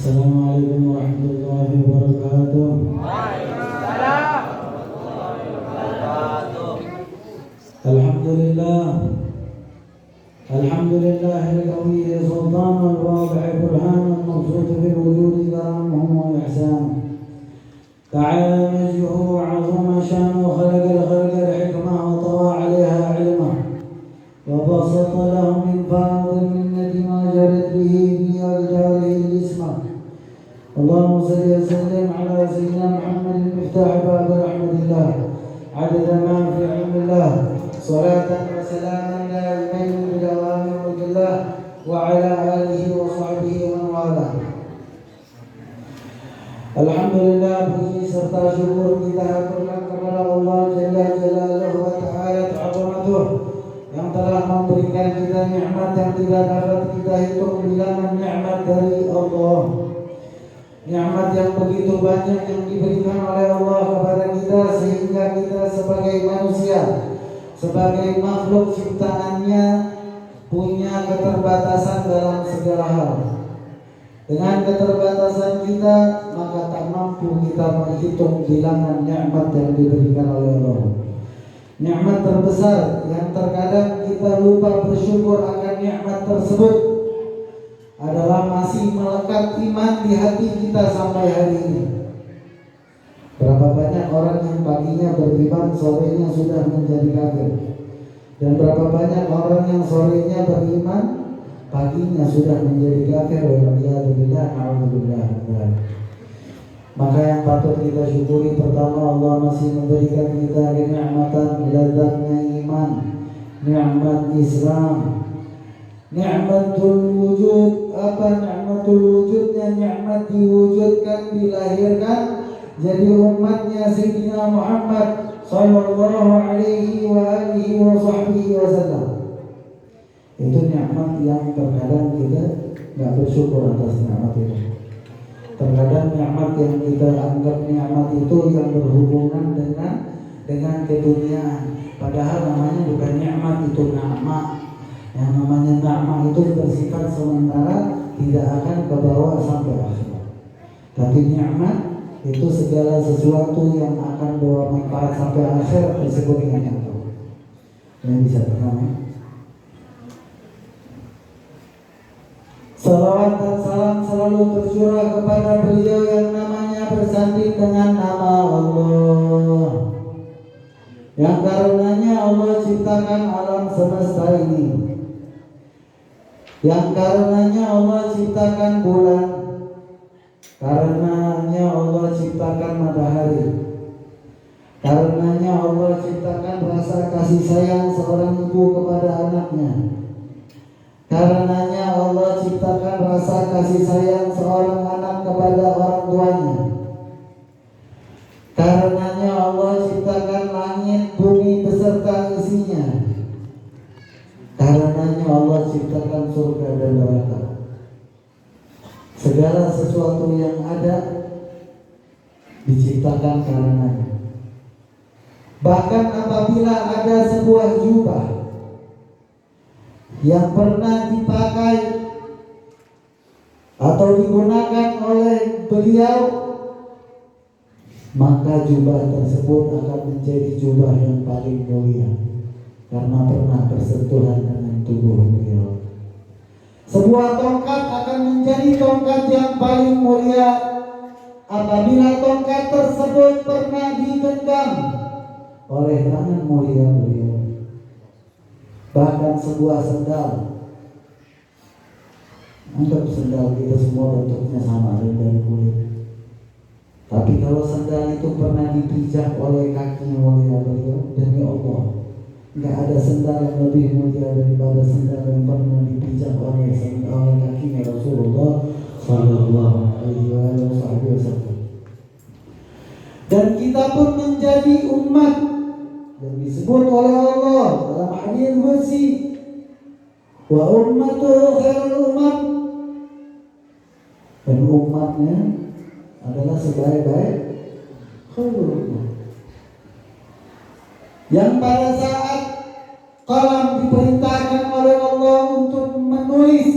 Assalamualaikum warahmatullahi wabarakatuh. Waalaikumsalam warahmatullahi wabarakatuh. Alhamdulillah. Alhamdulillah al-qawi sultan al-wadi' burhan al-mabsut bil wujud karamuhu wa ihsan. Ta'ala majduhu wa 'azama shanu khalaqa al-khalqa al-hikmah wa tawa 'alayha 'ilmah. Wa basata lahum min fadl minnati ma jarat bihi fi al-jarihi al-ismah. اللهم صل وسلم على سيدنا محمد المفتاح باب رحمة الله عدد ما في علم الله صلاة وسلاما دائمين بدوام ملك الله وعلى آله وصحبه ومن والاه. Alhamdulillah, puji serta syukur kita haturkan kepada Allah Jalla Jalaluhu wa Ta'ala Ta'azamatuh yang telah memberikan kita nikmat yang tidak dapat kita hitung bilangan nikmat dari Allah. Nikmat yang begitu banyak yang diberikan oleh Allah kepada kita sehingga kita sebagai manusia, sebagai makhluk ciptaannya punya keterbatasan dalam segala hal. Dengan keterbatasan kita maka tak mampu kita menghitung bilangan nikmat yang diberikan oleh Allah. Nikmat terbesar yang terkadang kita lupa bersyukur akan nikmat tersebut adalah masih melekat iman di hati kita sampai hari ini. Berapa banyak orang yang paginya beriman, sorenya sudah menjadi kafir. Dan berapa banyak orang yang sorenya beriman, paginya sudah menjadi kafir. Walhamdulillah, alhamdulillah. Maka yang patut kita syukuri pertama, Allah masih memberikan kita kenikmatan lezatnya iman, nikmat Islam, nikmatul wujud. Apa nikmatul wujudnya? Nikmat diwujudkan, dilahirkan jadi umatnya Sayyidina Muhammad sallallahu alaihi wa alihi wa sahbihi wasallam. Itu nikmat yang terkadang kita enggak bersyukur atas nikmat itu. Terkadang nikmat yang kita anggap nikmat itu yang berhubungan dengan keduniaan, padahal namanya bukan nikmat, itu nama. Yang namanya nikmat itu bersifat sementara, tidak akan kebawa sampai akhir. Tapi nikmat itu segala sesuatu yang akan bawa manfaat sampai akhir disebut dengan nikmat. Yang bisa pertama. Salawat dan salam selalu tercurah kepada beliau yang namanya bersanding dengan nama Allah, yang karenanya Allah ciptakan alam semesta ini, yang karenanya Allah ciptakan bulan, karenanya Allah ciptakan matahari, karenanya Allah ciptakan rasa kasih sayang seorang ibu kepada anaknya, karenanya Allah ciptakan rasa kasih sayang seorang anak kepada orang tuanya, karenanya Allah ciptakan langit, bumi beserta isinya, karenanya Allah ciptakan surga dan neraka. Segala sesuatu yang ada diciptakan karenanya. Bahkan apabila ada sebuah jubah yang pernah dipakai atau digunakan oleh beliau, maka jubah tersebut akan menjadi jubah yang paling mulia karena pernah bersentuhan dengan tubuh beliau. Sebuah tongkat akan menjadi tongkat yang paling mulia apabila tongkat tersebut pernah digenggam oleh tangan mulia beliau. Bahkan sebuah sendal, anggap sendal kita semua bentuknya sama dari kulit. Tapi kalau sendal itu pernah dipijak oleh kaki mulia beliau, demi Allah, nggak ada sendal yang lebih mulia daripada sendal yang pernah dipijak oleh kakinya Rasulullah sallallahu alaihi wasallam. Dan kita pun menjadi umat yang disebut oleh Allah dalam hadis qudsi, wa ummatu khairul umat, dan umatnya adalah sebaik-baik khairul umat. Yang pada saat qalam diperintahkan oleh Allah untuk menulis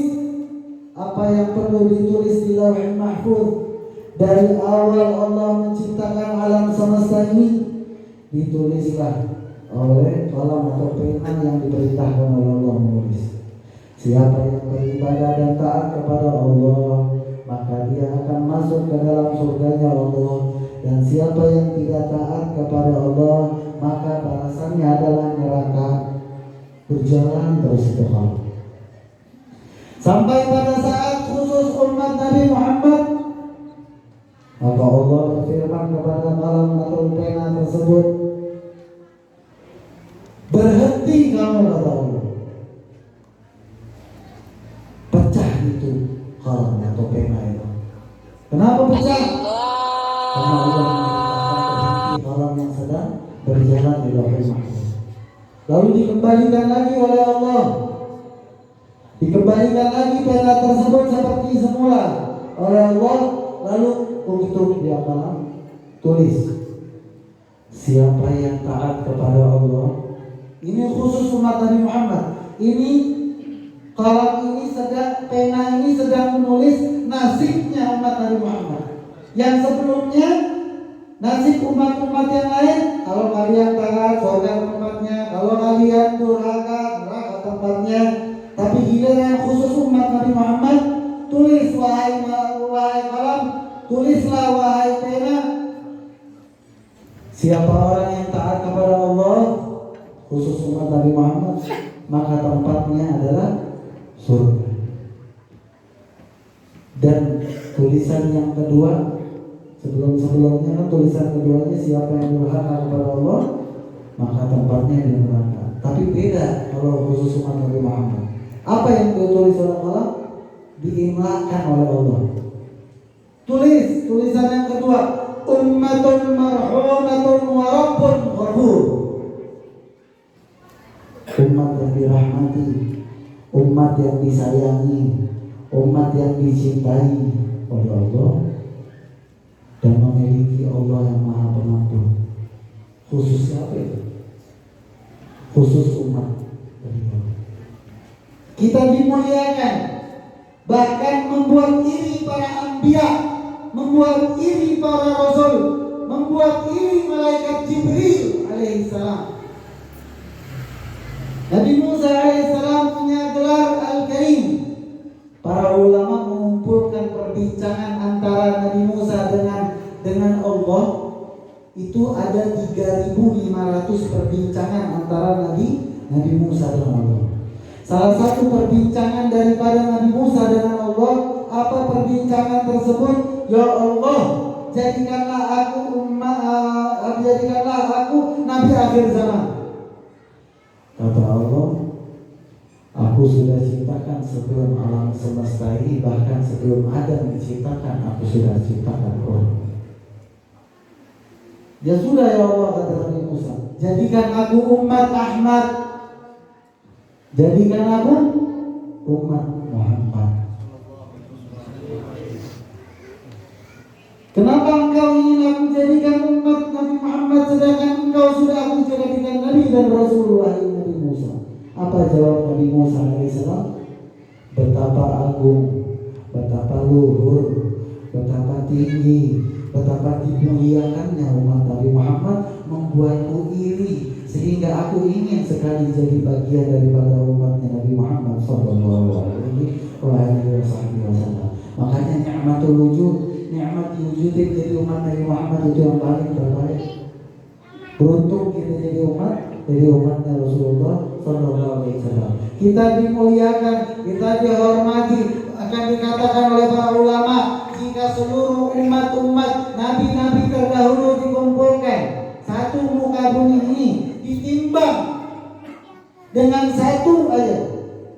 apa yang perlu ditulis di lauh mahfuz, mahfuz. Dari awal Allah menciptakan alam semesta ini ditulislah oleh kalam atau pena yang diperintahkan oleh Allah menulis. Siapa yang beribadah dan taat kepada Allah, maka dia akan masuk ke dalam surganya Allah. Dan siapa yang tidak taat kepada Allah, maka balasannya adalah neraka. Berjalan terus istiqamah. Sampai pada saat khusus umat Nabi Muhammad, maka Allah berfirman kepada kalam atau pena tersebut, berhenti kamu, kata Allah. Pecah itu kalam atau pena itu. Kenapa pecah? Karena Allah memerintahkan kalam yang sedang berjalan di Lauhul Mahfuz. Lalu dikembalikan lagi oleh Allah. Dikembalikan lagi pena tersebut seperti semula oleh Allah. Lalu untuk dia kalam tulis, siapa yang taat kepada Allah. Ini khusus umat Nabi Muhammad. Ini kalam ini sedang, pena ini sedang menulis nasibnya umat Nabi Muhammad. Yang sebelumnya nasib umat-umat yang lain, kalau kalian taat surga tempatnya, kalau kalian durhaka neraka tempatnya. Tapi giliran khusus umat Nabi Muhammad, tulis wahai kalam, tulislah wahai pena, siapa orang yang taat kepada Allah, khusus umat Nabi Muhammad, maka tempatnya adalah surga. Dan tulisan yang kedua, sebelumnya kan tulisan keduanya, siapa yang durhaka kepada Allah, maka tempatnya di neraka. Tapi beda kalau khusus umat Nabi Muhammad. Apa yang ditulis oleh Allah diimlakan oleh Allah. Tulisan yang kedua, ummatun marhumatun wa rabbun ghafur. Umat yang dirahmati, umat yang disayangi, umat yang dicintai oleh Allah, dan memiliki Allah yang Maha Pengampun. Khusus siapa itu? Khusus umat beliau. Kita dimuliakan, bahkan membuat iri para anbiya, membuat iri para rasul, membuat iri malaikat Jibril alaihissalam. Nabi Musa alaihissalam punya gelar Al-Karim. Para ulama mengumpulkan perbincangan antara Nabi Musa dengan Allah, itu ada 3.500 perbincangan antara Nabi Musa dengan Allah. Salah satu perbincangan daripada Nabi Musa dengan Allah, apa perbincangan tersebut? Ya Allah, jadikanlah aku nabi akhir zaman. Kata Allah, aku sudah ciptakan sebelum alam semesta ini, bahkan sebelum Adam diciptakan, aku sudah ciptakan orang. Ya sudah ya Allah, kata Nabi Musa, jadikan aku umat Ahmad, jadikan aku umat Muhammad. Kenapa engkau ingin aku jadikan umat Nabi Muhammad, sedangkan engkau sudah aku jadikan Nabi dan Rasulullah? Nabi Musa. Apa jawab Nabi Musa alaihissalam? Betapa agung, betapa luhur, betapa tinggi, betapa dimuliakannya umat Nabi Muhammad, membuatku iri, sehingga aku ingin sekali jadi bagian daripada umatnya Nabi Muhammad sallallahu alaihi wasallam. Makanya nikmatul wujud, nikmat wujudin jadi umat Nabi Muhammad itu yang paling terbaik. Beruntung kita jadi umatnya Rasulullah sallallahu alaihi wasallam. Kita dimuliakan, kita dihormati. Akan dikatakan oleh para ulama, jika seluruh umat-umat nabi-nabi terdahulu dikumpulkan, satu muka bumi ini ditimbang dengan satu aja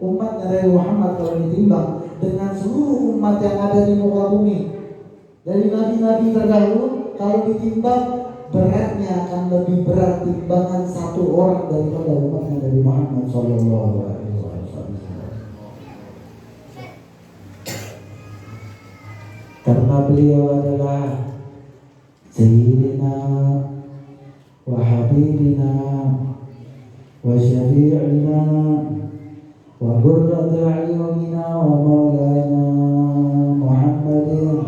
umat Nabi Muhammad, kalau ditimbang dengan seluruh umat yang ada di muka bumi dari nabi-nabi terdahulu, kalau ditimbang beratnya akan lebih berat timbangan satu orang daripada umat Nabi Muhammad sallallahu alaihi wasallam. Karena beliau adalah Sayyidina wa Habibina wa Syafi'ina wa Qurratu A'yunina wa Maulana Muhammadin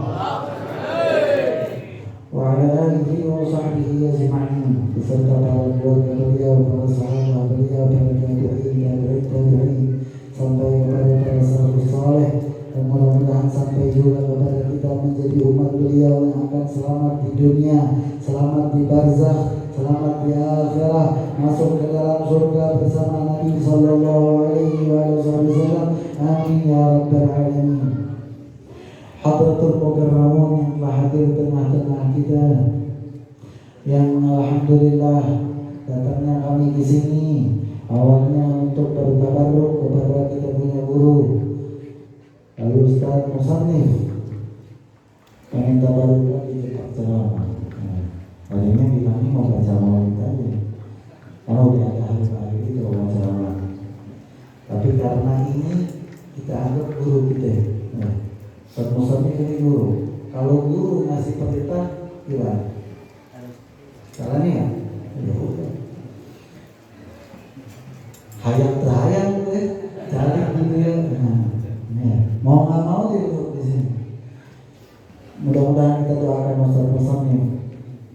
beserta para keluarga beliau, para sahabat beliau, para tabi'in dan tabi'in sampai kepada para salafus saleh, dan mudah-mudahan sampai juga kepada kita menjadi umat beliau yang akan selamat di dunia, selamat di barzakh, selamat di akhirah, masuk ke dalam surga bersama Nabi sallallahu alaihi wasallam. Amin ya rabbal alamin. Hadratul mukarramun yang telah hadir tengah-tengah kita, yang alhamdulillah datangnya kami di sini awalnya untuk bertabarruk kepada kita punya guru Al-Ustaz Musannif, pengen tabarruk lagi cepat ceramah. Tadinya kita ini mau baca maulid aja, karena udah ada hari-hari itu mau ceramah. Tapi karena ini kita anggap guru kita, Ustaz Musannif ini guru. Kalau guru ngasih perintah gimana? Caranya ya? Ya udah. Hayang-hayang deh, cari gitu ya. Mau nggak mau dia duduk di sini. Mudah-mudahan kita doakan Ustaz Musannif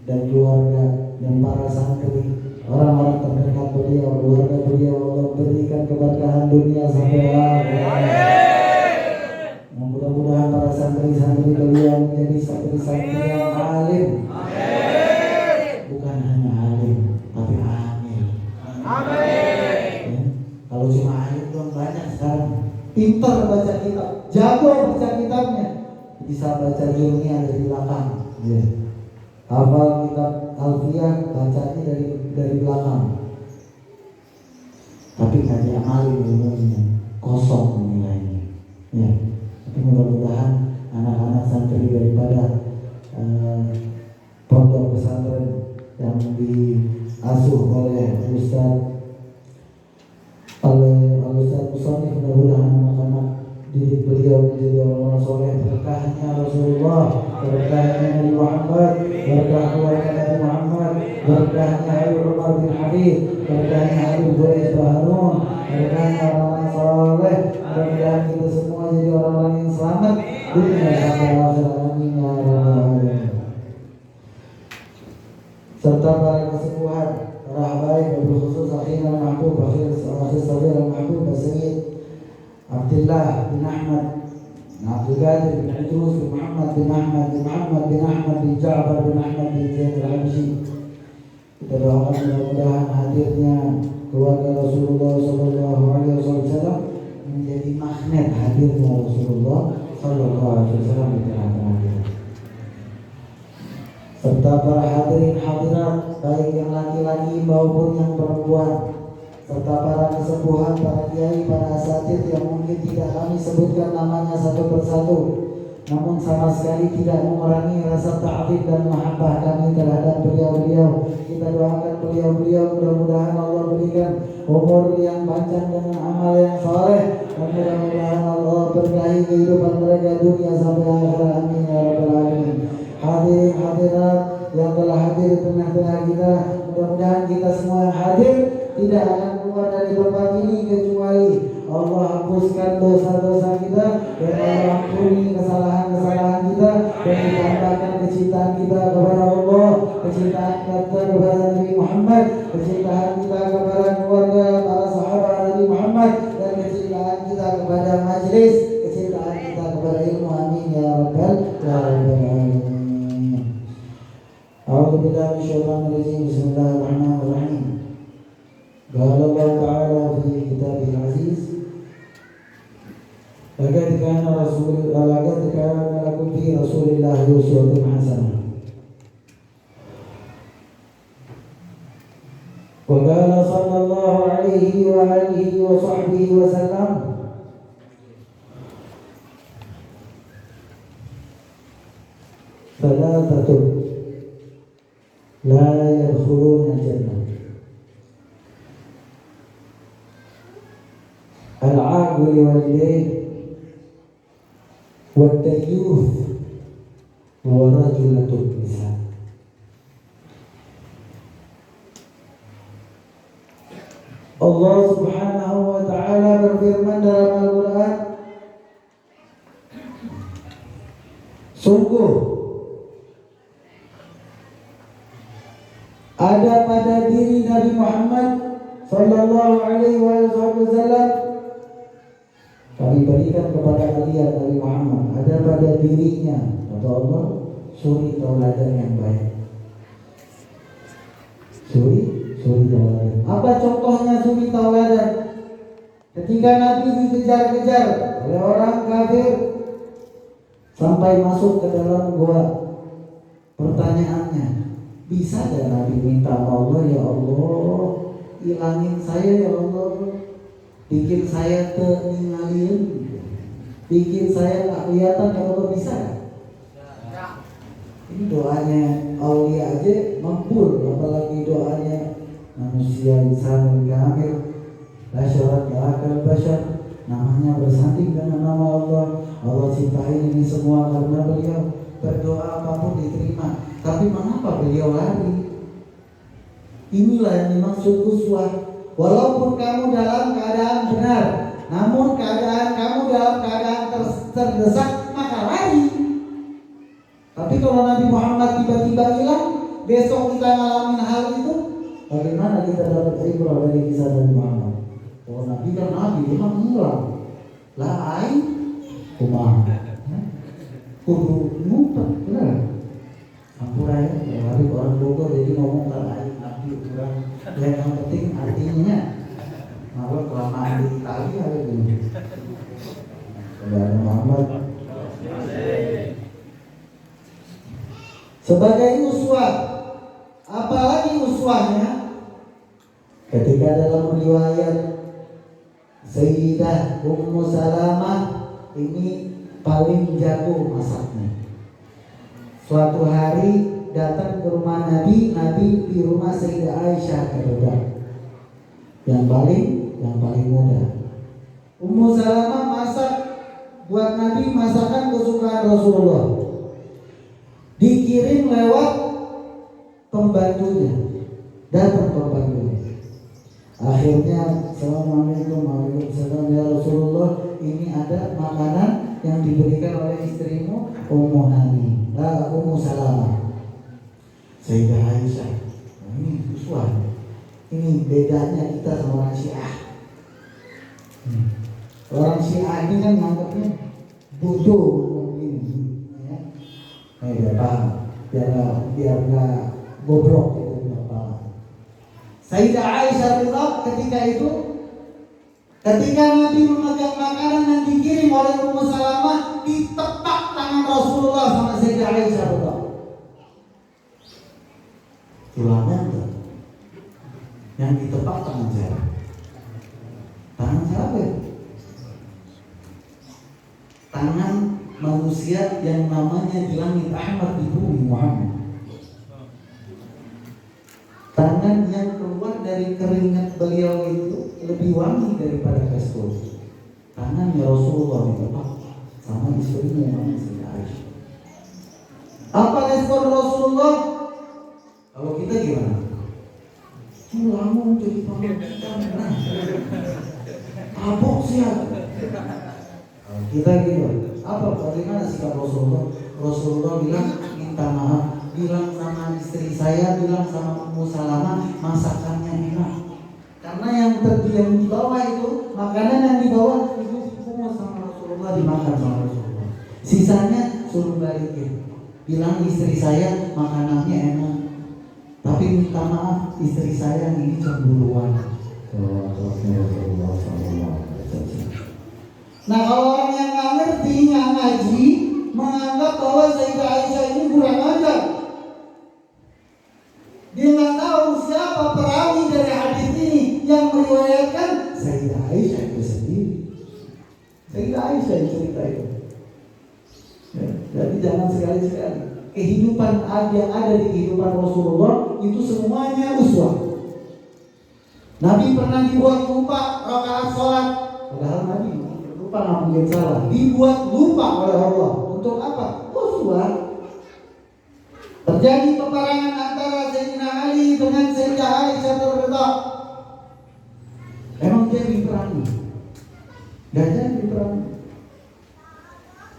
dan keluarga dan para santri, orang-orang terdekat beliau, keluarga beliau, Allah berikan keberkahan dunia sampai akhir. Mudah-mudahan para santri-santri beliau menjadi santri-santri yang alim. Bukan hanya alim, tapi amin. Ya, kalau cuma alim doang banyak sekarang. Pintar baca kitab, jago baca kitabnya, bisa baca dunia dari belakang. Ya. Hafal kitab Alfiyah, bacanya dari belakang. Tapi nggak diamalin ilmunya, kosong nilainya. Ya. Tapi mudah-mudahan anak-anak santri daripada pondok pesantren yang diasuh oleh Ustaz Musannif, mudah-mudahan anak-anak didik beliau menjadi orang-orang soleh, berkahnya Rasulullah, berkahnya Nabi Muhammad, berkah keluarga Nabi Muhammad, berkahnya Habib Umar bin Habib, berkahnya Habib Quraish Baharun, berkahnya orang-orang soleh. Mudah-mudahan kita semua jadi orang-orang yang selamat dunia sampai akhir. Amin ya rabbal alamin. Serta para kesembuhan, para habaib, wabil khusus akhina al-mahbub, akhir sabir al-mahbub, Sayyid Abdullah bin Ahmad bin Abdul Qadir bin Idrus bin Muhammad bin Ahmad bin Muhammad bin Ahmad bin Ja'far bin Ahmad bin Zaid al-Habsyi. Kita doakan mudah-mudahan hadirnya keluarga Rasulullah sallallahu alaihi wasallam menjadi magnet hadirnya Rasulullah sallallahu alaihi wasallam di tengah-tengah kita. Serta para hadirin hadirat, baik yang laki-laki maupun yang perempuan, serta para kesembuhan, para kiai, para asatidz yang mungkin tidak kami sebutkan namanya satu persatu, namun sama sekali tidak mengurangi rasa ta'zim dan mahabbah kami terhadap beliau-beliau. Kita doakan beliau-beliau, mudah-mudahan Allah berikan umur yang panjang dengan amal yang saleh, dan mudah-mudahan Allah berkahi kehidupan mereka dunia sampai akhir. Amin ya rabbal alamin. Hadirin hadirat yang telah hadir di tengah-tengah kita, mudah-mudahan kita semua yang hadir tidak akan keluar dari tempat ini kecuali Allah hapuskan dosa-dosa kita, dan Allah ampuni kesalahan-kesalahan kita, dan ditambahkan kecintaan kita kepada Allah, kecintaan kita kepada Nabi Muhammad, kecintaan kita kepada keluarga para sahabat Nabi Muhammad, dan kecintaan kita kepada majelis, kecintaan kita kepada ilmu. Amin ya rabbal alamin. A'udzu billahi minasyaitonir rajim. Bismillahirrahmanirrahim. Qala Allah Ta'ala fi kitabihil aziz, laqad kana lakum fi Rasulillahi uswatun hasanah. Wa qala sallallahu alaihi wa alihi wa sahbihi wa sallam, thalathatun la yadkhuluna jannah: al-'aqil liwalidayhi, wad-dayyuth, wa rajulatun nisa. Allah Subhanahu wa ta'ala berfirman dalam Al-Quran, sungguh ada pada diri Nabi Muhammad sallallahu alaihi wasallam. Kami berikan kepada kalian Nabi Muhammad, ada pada dirinya, kata Allah, suri tauladan yang baik. Suri tauladan. Apa contohnya suri tauladan? Ketika Nabi dikejar-kejar oleh orang kafir sampai masuk ke dalam gua, pertanyaannya, bisa tidak Nabi minta Allah, ya Allah, hilangin saya ya Allah, bikin saya teninggalin, bikin saya tak kelihatan, ya Allah, bisa gak? Ini doanya aulia aja makbul, apalagi doanya manusia insan kamil, la syarat la akal bashar, namanya bersanding dengan nama Allah. Allah cintai ini semua karena beliau berdoa apapun diterima. Tapi mengapa beliau lari? Inilah yang dimaksud uswah. Walaupun kamu dalam keadaan benar, namun kamu dalam keadaan terdesak, maka lari. Tapi kalau Nabi Muhammad tiba-tiba hilang, besok kita ngalamin hal itu, bagaimana kita dapat ibrah dari kisah Nabi Muhammad? Oh, Nabi kan Nabi, memang hilang. Lah aing kumaha? Kudu ngumpet, benar? Ampura ya, hari orang Bogor jadi ngomong kan aing Nabi kurang. Yang penting artinya, malah kelamaan di Italia ada dulu. Saudara Muhammad sebagai uswah, apalagi uswahnya ketika dalam riwayat Sayyidah Ummu Salamah ini paling jago masaknya. Suatu hari datang ke rumah Nabi di rumah Sayyidah Aisyah kebetulan yang paling muda. Ummu Salamah masak buat Nabi masakan kesukaan Rasulullah. Dikirim lewat pembantunya, datang pembantunya. Akhirnya, Assalamualaikum warahmatullahi wabarakatuh, ya Rasulullah, ini ada makanan yang diberikan oleh istrimu Ummu Salamah. Sayyidah Aisyah, ini uswah. Ini bedanya kita sama orang Syiah. Orang Syiah ini kan menganggapnya bodoh begini. Biar paham, biar nggak bobrok gitu, biar paham. Sayyidah Aisyah ketika Nabi memegang makanan yang dikirim oleh Ummu Salamah, ditepak tangan Rasulullah sama Sayyidah Aisyah betul. Tulangnya enggak. Yang ditepak tangan siapa? Tangan siapa? Tangan manusia yang namanya di langit Ahmad di bumi Muhammad. Tangan yang keluar dari keringat beliau itu lebih wangi daripada kasturi. Tangannya Rasulullah ditepak sama istrinya yang Sayyidah Aisyah. Apa respon Rasulullah? Kalau kita gimana? Lamun jadi panggilan, abok siap. Kita gitu. Apa bagaimana sikap Rasulullah? Rasulullah bilang minta maaf, bilang sama istri saya, bilang sama Ummu Salamah masakannya enak. Karena yang dibawa itu makanan yang dibawa itu semua sama Rasulullah, dimakan sama Rasulullah. Sisanya suruh balikin. Bilang istri saya makanannya enak. Tapi minta maaf istri saya ini cemburuan. Nah, kalau orang yang nggak ngerti, nggak ngaji, menganggap bahwa Sayyidah Aisyah ini kurang ajar. Dia nggak tahu siapa perawi dari hadis ini yang meriwayatkan Sayyidah Aisyah itu sendiri. Sayyidah Aisyah yang cerita itu. Ya, jadi jangan sekali-sekali. Kehidupan yang ada di kehidupan Rasulullah itu semuanya uswah. Nabi pernah dibuat lupa rakaat sholat, padahal Nabi lupa nggak mungkin salah. Dibuat lupa oleh Allah untuk apa? Uswah. Terjadi peperangan antara Sayyidina Ali dengan Sayyidah Aisyah radhiyallahu. Emang dia diperangi? Gak jadi diperangi.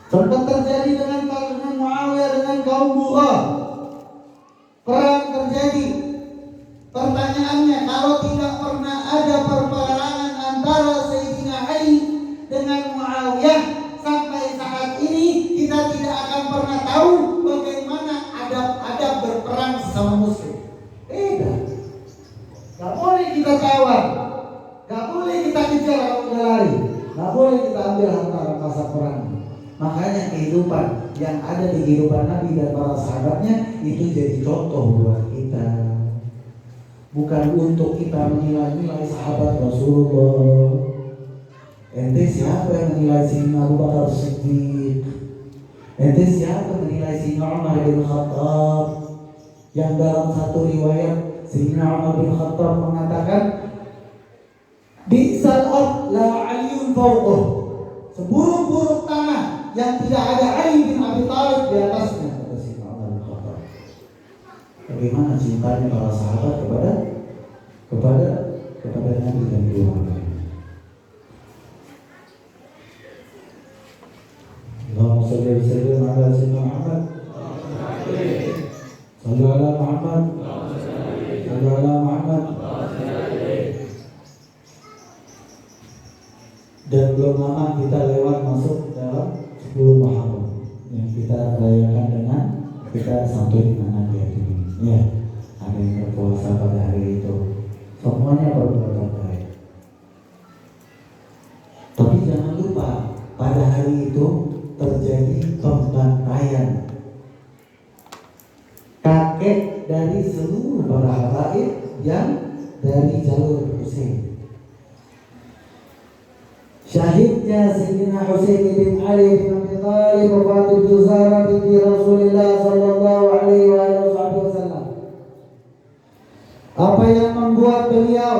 Sempat terjadi dengan Muawiyah dengan kaum Bughah. Perang terjadi. dengan Muawiyah, sampai saat ini kita tidak akan pernah tahu bagaimana adab-adab berperang sesama muslim. Beda. Gak boleh kita tawar, gak boleh kita kejar kalau udah lari, gak boleh kita ambil harta rampasan perang. Makanya kehidupan yang ada di kehidupan Nabi dan para sahabatnya itu jadi contoh buat kita. Bukan untuk kita menilai-nilai sahabat Rasulullah. Ente siapa yang menilai Sayyidina Abu Bakar Siddiq? Ente siapa yang menilai Sayyidina Umar bin Khattab? Yang dalam satu riwayat Sayyidina Umar bin Khattab mengatakan, Bi'sal ard la aliyun fawqah. Seburuk-buruk tanah yang tidak ada Ali bin Abi Thalib di atasnya, kata Sayyidina Umar bin Khattab. Bagaimana cintanya para sahabat kepada Nabi dan keluarga. Allahumma shalli wa sallim ala sayyidina Muhammad. Sallu ala Muhammad. Sallu ala Muhammad. Dan belum lama kita lewat masuk dalam 10 Muharram yang kita rayakan dengan kita sampai dengan Nabi hari ini. Ya, ada yang berpuasa pada hari itu. Semuanya berbuat baik. Tapi jangan lupa pada hari itu terjadi pembantaian kakek dari seluruh para habaib yang dari jalur Husain. Syahidnya Sayyidina Husain bin Ali bin Abi Thalib wa Fatimah Zahra binti Rasulullah sallallahu alaihi wasallam. Apa yang membuat beliau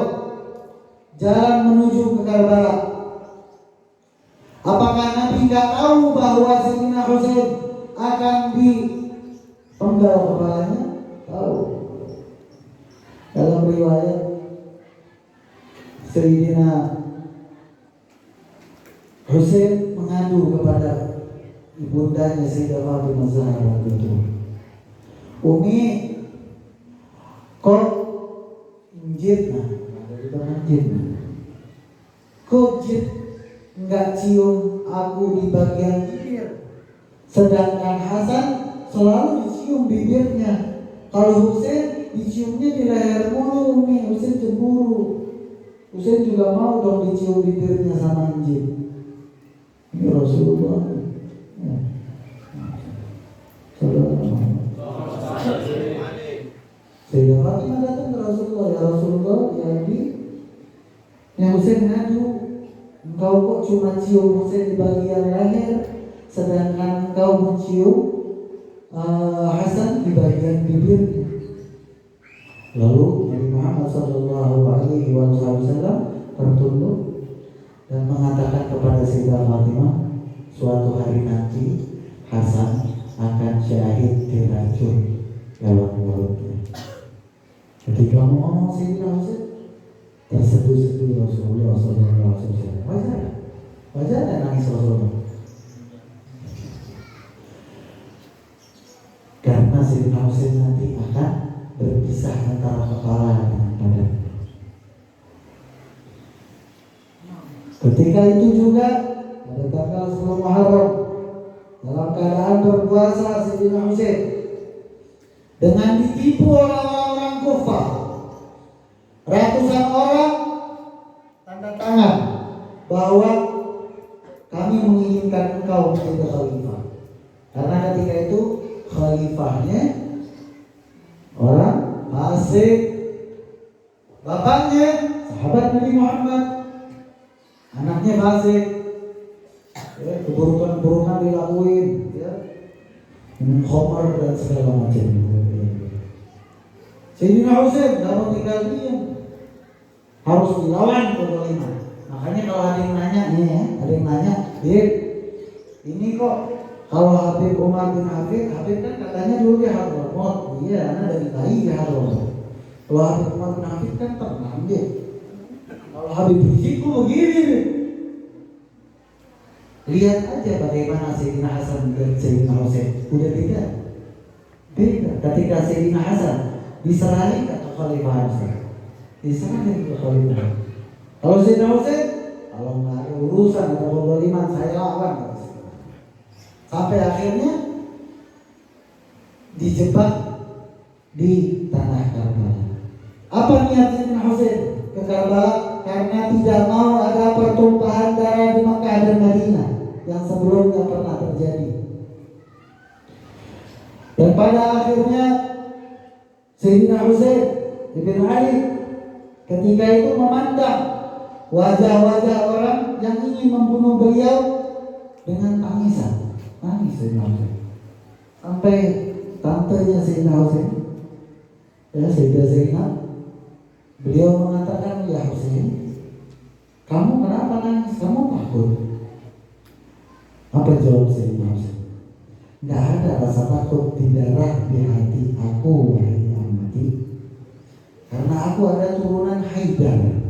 jalan menuju ke Karbala? Apakah Nabi nggak tahu bahwa Sayyidina Husain akan dipenggal kepalanya? Tahu. Dalam riwayat Sayyidina Husain mengadu kepada ibundanya Sayyidah Fatimah Zahra itu, Umi, kok jitna, kok jit nggak cium aku di bagian bibir, sedangkan Hasan selalu dicium bibirnya. Kalau Husain diciumnya di leher mulu, Umi. Husain cemburu. Husain juga mau dong dicium bibirnya sama Injil. Ini Rasulullah. Ya. Sayyidah Fatimah datang ke Rasulullah, ya Rasulullah, yang Husain ngadu, engkau kok cuma cium Husain di bagian leher, sedangkan engkau mencium Hasan di bagian bibirnya. Lalu Nabi Muhammad SAW tertunduk dan mengatakan kepada Sayyidah Fatimah, suatu hari nanti Hasan akan syahid diracun lewat mulutnya. Ketika ngomong Sayyidina Husain, terseduh-seduh Rasulullah SAW. Wajar dan nangis Rasulullah. Karena Sayyidina Husain nanti akan berpisah antara kepala dengan badan. Ketika itu juga pada tanggal 10 Muharram, dalam keadaan berpuasa Sayyidina Husain dengan ditipu oleh orang kufar, ratusan orang tanda tangan bahwa kami menginginkan engkau menjadi khalifah. Karena ketika itu khalifahnya orang fasik, bapaknya sahabat Nabi Muhammad, anaknya fasik, ya, keburukan-keburukan dilakuin, ya, minum khamar dan segala macam. Sayyidina Husain dalam tinggal diam, harus dilawan kezaliman. Makanya kalau ada yang nanya nih ya, ada yang nanya, ini kok kalau Habib Umar bin Habib kan katanya dulu dia Hadramut, iya, karena dari bayi dia Hadramut. Kalau Habib Umar bin Habib kan tenang dia. Kalau Habib Rizik begini. Lihat aja bagaimana Sayyidina Hasan dan Sayyidina Husain, udah beda. Ketika Sayyidina Hasan diserahin ke Khalifah Hasan, diserahin ke Khalifah. Kalau Sayyidina Husain, kalau nggak ada urusan, ada kezaliman, saya lawan. Sampai akhirnya dijebak di tanah Karbala. Apa niat Sayyidina Husain ke Karbala? Karena tidak mau ada pertumpahan darah di Makkah dan Madinah yang sebelumnya pernah terjadi. Dan pada akhirnya Sayyidina Husain ibn Ali ketika itu memandang wajah-wajah orang yang ingin membunuh beliau dengan tangisan, nangis Sayyidina Husain. Sampai tantenya Sayyidina Husain, ya Sayyidah Zainab, beliau mengatakan, ya Husain, kamu kenapa nangis? Kamu takut? Apa jawab Sayyidina Husain? Tidak ada rasa takut di darah di hati aku, wahai amati. Karena aku ada turunan Haidar.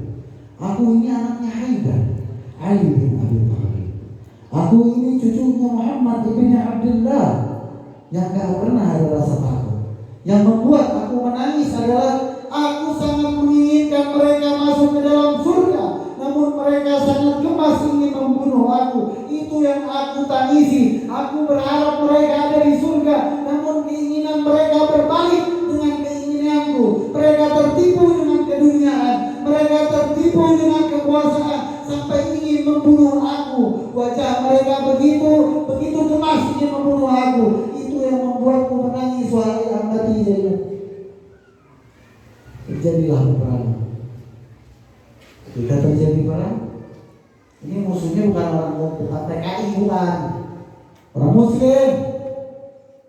Aku ini anaknya Haidar, Ali bin Abi Thalib. Aku ini cucunya Muhammad ibn Abdullah yang gak pernah ada rasa takut. Yang membuat aku menangis adalah aku sangat menginginkan mereka masuk ke dalam surga, namun mereka sangat gemas ingin membunuh aku. Itu yang aku tangisi. Aku berharap mereka ada di surga, namun keinginan mereka berbalik dengan keinginanku. Mereka tertipu dengan keduniaan, mereka tertipu dengan kekuasaan sampai ingin membunuh aku. Wajah mereka begitu gemas ingin membunuh aku. Itu yang membuatku menangis, wahai amati Zainab. Terjadilah perang. Ketika terjadi perang, ini musuhnya bukan PKI, bukan orang Muslim.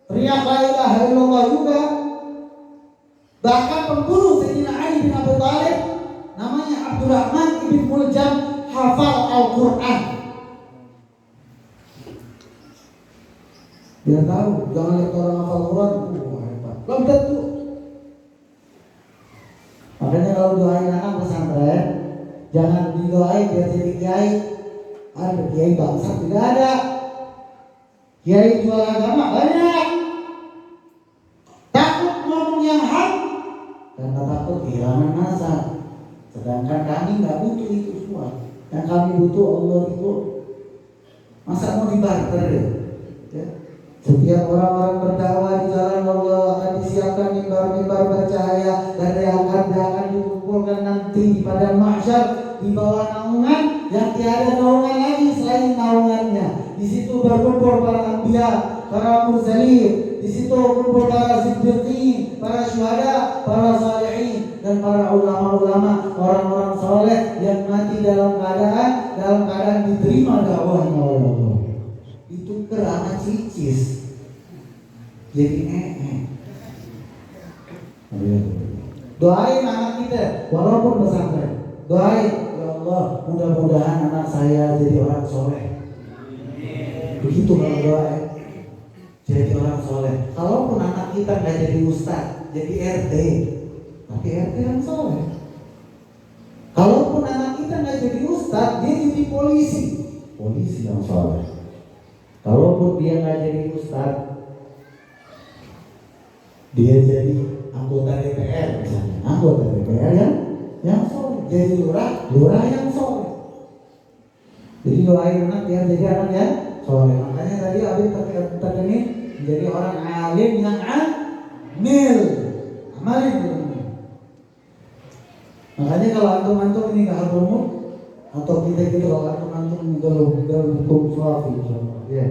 Teriak la ilaha illallah juga. Bahkan pembunuh Sayyidina Ali bin Abi Thalib namanya Abdurrahman ibn Muljam hafal Al-Quran. Dia tahu, jangan lihat orang hafal Quran, hebat. Belum tentu. Makanya kalau doain anak pesantren, jangan didoain biar jadi kiai. Ada kiai bangsa, tidak ada. Kiai jual agama banyak. Takut ngomong yang hak karena takut kehilangan masa. Sedangkan kami nggak butuh itu semua. Yang kami butuh Allah itu. Masa mau dibarter ya? Setiap orang-orang berdakwah di jalan Allah akan disiapkan mimbar-mimbar bercahaya dan yang akan dikumpulkan nanti di padang mahsyar di bawah naungan yang tiada naungan lagi selain naungannya. Di situ berkumpul para anbiya, para mursalin, di situ berkumpul para siddiqin, para syuhada, para salihin dan para ulama-ulama, orang-orang soleh yang mati dalam keadaan diterima dakwahnya oleh Allah. Itu kerana cicis jadi doain anak kita walaupun pesantren, doain ya Allah mudah-mudahan anak saya jadi orang soleh. Begitu kalau doain jadi orang soleh. Kalaupun anak kita nggak jadi ustaz, jadi RT, tapi RT yang soleh. Kalaupun anak kita nggak jadi ustaz, dia jadi polisi yang soleh. Kalaupun dia nggak jadi ustaz, dia jadi anggota DPR misalnya, anggota DPR yang soleh, jadi lurah yang soleh. Jadi doain anak biar jadi anak yang soleh. Makanya tadi Abid terkini menjadi orang alim yang amil, amalin. Makanya kalau antum ini nggak harus atau kita kalau antum dalam hukum suafi, ya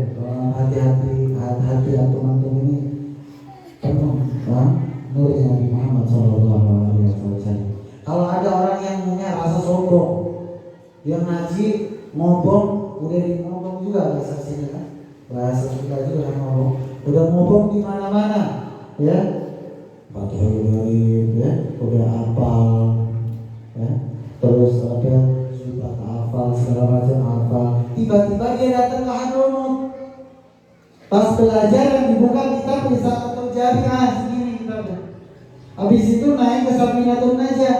hati-hati antum ini penuh nurnya Nabi Muhammad SAW. Kalau ada orang yang punya rasa sombong, dia ngaji ngobong, udah ngobong juga bahasa sini kan, bahasa Sunda juga kan ngobong, udah ngobong di mana-mana, ya, Fatihul ya, udah hafal, ya, terus ada sudah hafal segala macam hafal, tiba-tiba dia datang ke Hadramut, pas belajar yang dibuka kitab bisa atau jariah segini kitabnya. Habis itu naik ke Safinatun Najah.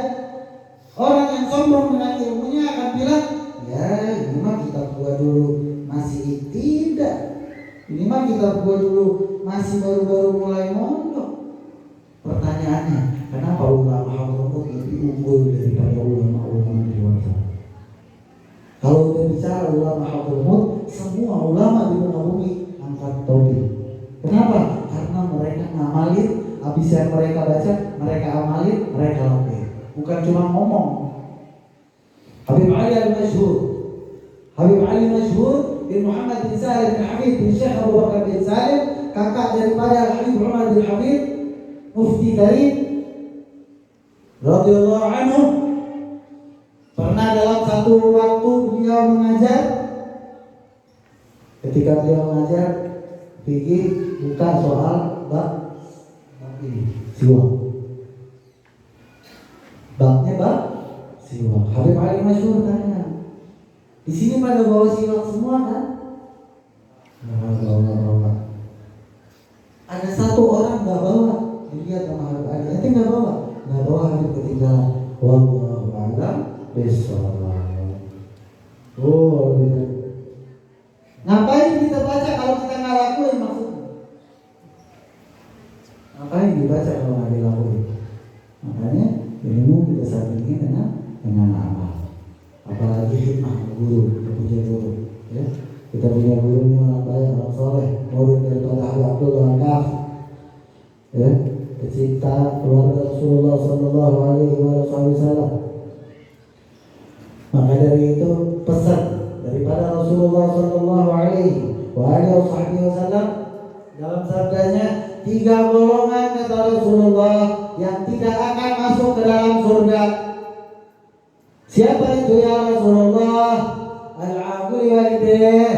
Orang yang sombong dengan ilmunya akan bilang, ya ini mah kitab gua dulu masih tidak. Ini mah kitab gua dulu masih baru-baru mulai mondok. Pertanyaannya, kenapa ulama Hadramut lebih unggul daripada ulama-ulama di luar sana? Kalau udah bicara ulama Hadul Maut, semua ulama di muka bumi angkat topi. Kenapa? Karena mereka ngamalin, habis yang mereka baca, mereka amalin, mereka lakuin. Bukan cuma ngomong. Habib Ali al-Masyhur, Habib Ali Masyhur bin Muhammad bin Salim bin Habib bin Syekh Abu Bakar bin Salim, kakak daripada Habib Umar bin Habib, mufti dari radhiyallahu anhu. Pernah dalam satu waktu beliau mengajar, ketika beliau mengajar, fikih buka soal bab ini siwak. Babnya bab siwak. Habib Ali Masyhur tanya, di sini pada bawa siwak semua kan? Bawa. Ada satu orang nggak bawa, dilihat sama Habib Ali, nanti nggak bawa Habib ketinggalan. Wallahu a'lam bishawab. Oh, ngapain kita baca kalau kita nggak lakuin maksudnya? Ngapain dibaca kalau nggak dilakuin? Makanya ilmu kita sandingin dengan amal. Apalagi hikmah guru, kita punya guru, ya. Kita punya guru ini orang baik, orang soleh, murid daripada Habib Abdullah Al-Kaf, ya, pecinta keluarga Rasulullah Sallallahu Alaihi Wasallam. Maka dari itu pesan daripada Rasulullah Sallallahu Alaihi Wasallam dalam sabdanya, 3 golongan kata Rasulullah yang tidak akan masuk ke dalam surga. Siapa itu ya Rasulullah? Al-aquli walidayh,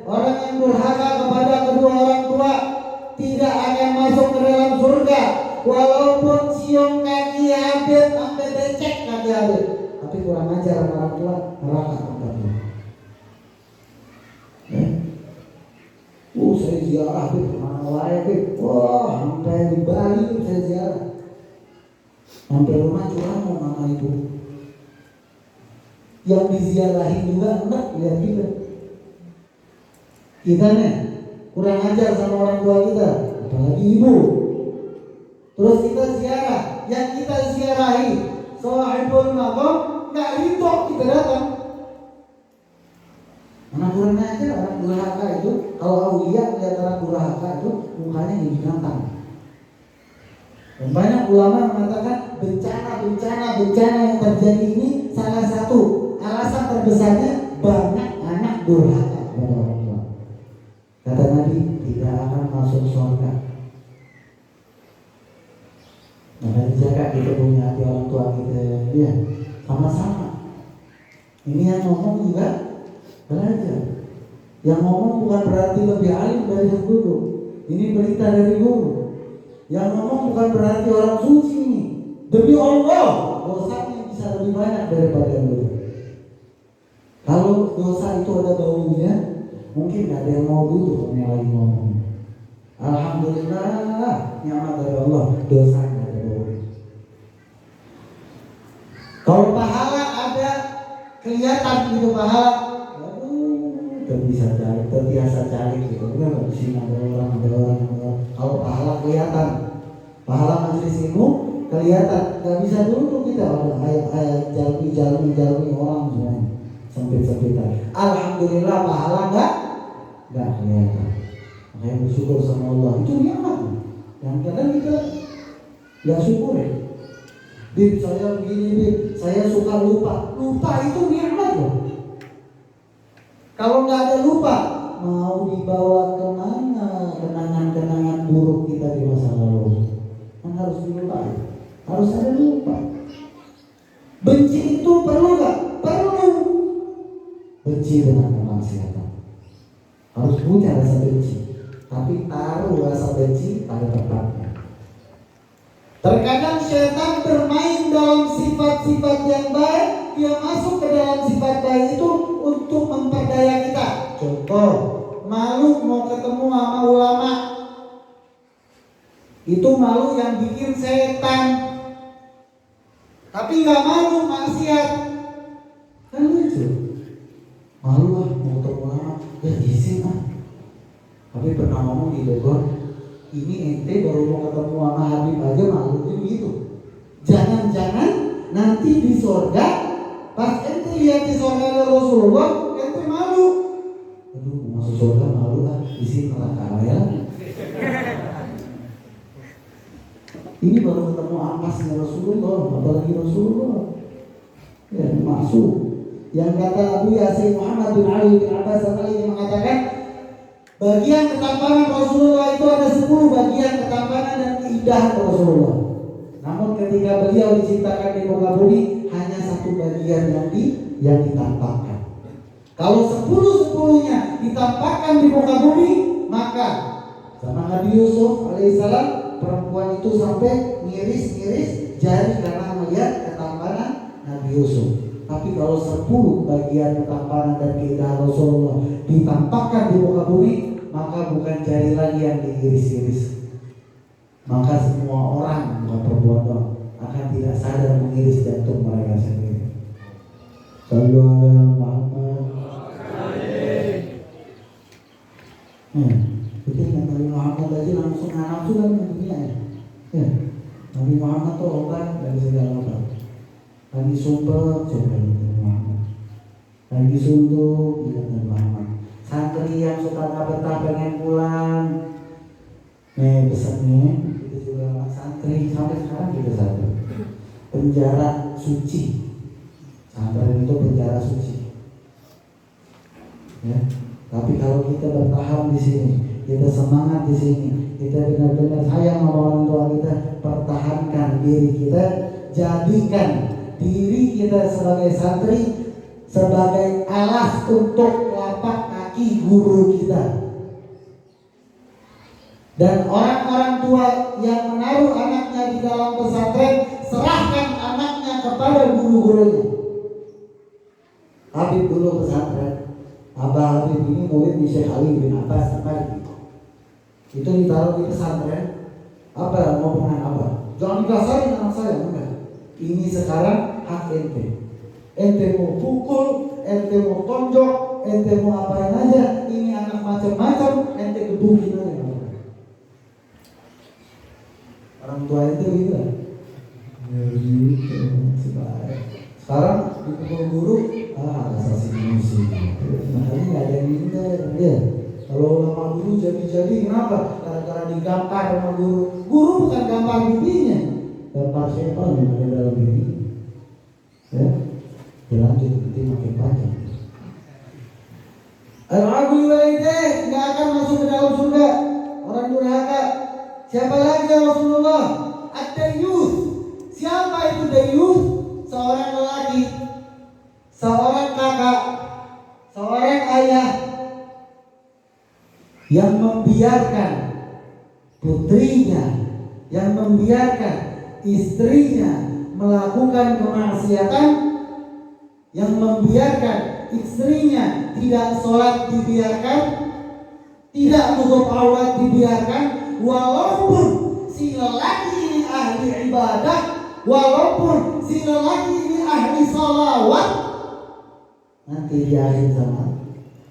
orang yang durhaka kepada kedua orang tua tidak akan masuk ke dalam surga, walaupun siung kaki Habib sampai becek kaki Habib, tapi kurang ajar orang tua, neraka tempatnya. Saya ziarah Habib kemana wae Habib, wah sampai di Bali saya ziarah, sampai rumah curang mau mama ibu. Yang diziarahi juga enggak lihat kita nih kurang ajar sama orang tua kita, apalagi ibu. Terus kita ziarah, yang kita ziarahi sahibul maqam nggak ridho kita datang. Anak kurang ajar, orang durhaka itu, kalau aulia lihat orang durhaka itu mukanya jadi binatang. Dan banyak ulama mengatakan bencana yang terjadi ini salah satu alasan terbesarnya banyak anak durhaka kepada orang tua. Kata Nabi, tidak akan masuk surga. Maka dijaga kita punya hati orang tua kita, ya sama-sama. Ini yang ngomong juga belajar. Yang ngomong bukan berarti lebih alim dari yang guru. Ini berita dari guru. Yang ngomong bukan berarti orang suci ini. Demi Allah, dosanya bisa lebih banyak daripada yang guru. Kalau dosa itu ada baunya, mungkin gak ada yang mau butuh yang lagi ngomong. Alhamdulillah, nikmat dari Allah, dosa gak ada baunya. Kalau pahala ada kelihatan gitu pahala, terbiasa cari gitu. Enggak di sini ada orang. Kalau pahala kelihatan, pahala majelis ilmu kelihatan, nggak bisa dulu kita ayat jalmi orang semuanya. Sempit-sempitan. Alhamdulillah pahala enggak kelihatan. Makanya bersyukur sama Allah. Itu nikmat. Yang kadang kita enggak syukur ya. Bib, saya begini, Bib, saya suka lupa. Lupa itu nikmat loh. Kalau nggak ada lupa, mau dibawa kemana kenangan-kenangan buruk kita di masa lalu? Kan harus dilupain. Harus ada lupa. Benci itu perlu nggak? Perlu. Benci dengan kemaksiatan, harus punya rasa benci, tapi taruh rasa benci pada tempatnya. Terkadang setan bermain dalam sifat-sifat yang baik, dia masuk ke dalam sifat baik itu untuk memperdaya kita. Contoh, malu mau ketemu sama ulama, itu malu yang bikin setan, tapi nggak malu maksiat, kan lucu. Malu lah mau ketemu ulama, ya izin lah. Tapi pernah ngomong di Bogor, ini ente baru mau ketemu sama Habib aja malu gitu. Jangan-jangan nanti di surga Pas ente lihat di surga Rasulullah, ente malu. Aduh, mau masuk surga malu lah, di sini neraka ya. Ini baru ketemu ampasnya Rasulullah, apalagi Rasulullah. Ya, masuk. Yang kata Abu Yasin Muhammad bin Ali bin Abbas sekali mengatakan, bagian ketampanan Rasulullah itu ada 10 bagian ketampanan dan keindahan Rasulullah. Namun ketika beliau diciptakan di muka bumi, hanya 1 bagian yang ditampakkan. Kalau 10-10-nya ditampakkan di muka bumi, maka zaman Nabi Yusuf alaihissalam, perempuan itu sampai ngiris-ngiris jari karena melihat ketampanan Nabi Yusuf. Tapi kalau 10 bagian ketampanan dan keindahan Rasulullah ditampakkan di muka bumi, maka bukan jari lagi yang diiris-iris. Maka semua orang, bukan perempuan doang, akan tidak sadar mengiris jantung mereka sendiri. Sallallahu alaihi Muhammad. Betul kan Nabi Muhammad aja langsung nafsu dalam dunia ya. Ya. Nabi Muhammad tuh obat dari segala obat. Lagi sumpah coba Nabi Muhammad. Lagi suntuk Nabi Muhammad. Santri yang suka nggak betah pengen pulang. Nih pesannya itu juga santri sampai sekarang kita satu. Penjara suci. Santri itu penjara suci. Ya. Tapi kalau kita bertahan di sini, kita semangat di sini, kita benar-benar sayang sama orang tua kita, pertahankan diri kita, jadikan diri kita sebagai santri sebagai alas untuk telapak kaki guru kita. Dan orang-orang tua yang menaruh anaknya di dalam pesantren, serahkan anaknya kepada guru-gurunya. Habib dulu pesantren, Abah Habib ini murid di Syekh Ali bin Abbas sekali. Itu ditaruh di pesantren. Apa ngomongan Abah? Jangan dikasarin anak saya, enggak. Ini sekarang hak ente. Ente mau pukul, ente mau tonjok, ente mau apain aja. Ini anak macam-macam, ente gebukin aja. Orang tua itu gitu. Sekarang dipukul guru, asasi manusia. Makanya nggak ada yang minder, ya. Kalau lama guru jadi kenapa? Gara-gara digampar sama guru. Guru bukan gampar bibinya, gampar setan yang ada dalam diri. Ya, dilanjut nanti makin panjang. Alhamdulillah nggak akan masuk ke dalam surga orang durhaka. Siapa lagi ya Rasulullah? Ad-Dayyus. Siapa itu Dayyus? Seorang lelaki, seorang kakak, seorang ayah yang membiarkan putrinya, yang membiarkan istrinya melakukan kemaksiatan, yang membiarkan istrinya tidak sholat dibiarkan, tidak tutup aurat dibiarkan, walaupun si lelaki ini ahli ibadah, walaupun si lelaki ini ahli salawat, nanti di akhir zaman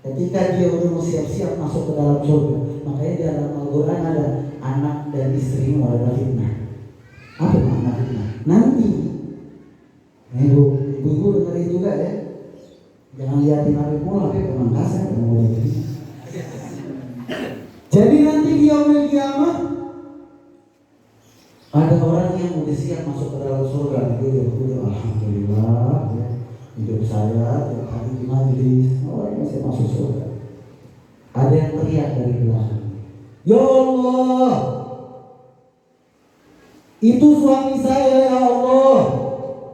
ketika dia udah mau siap-siap masuk ke dalam surga, makanya di dalam Al-Quran ada anak dan istrimu adalah fitnah. Apa makna fitnah? Nanti ibu dengerin juga ya, jangan liatin Nabi Muhammad tapi pemangkasan kamu dengerin. Jadi nanti di yaumil kiamah ada orang yang udah siap masuk ke dalam surga. Itu alhamdulillah ya. Hidup saya tiap hari di majlis, orang masih masuk surga. Ada yang teriak dari belakang, ya Allah, itu suami saya ya Allah.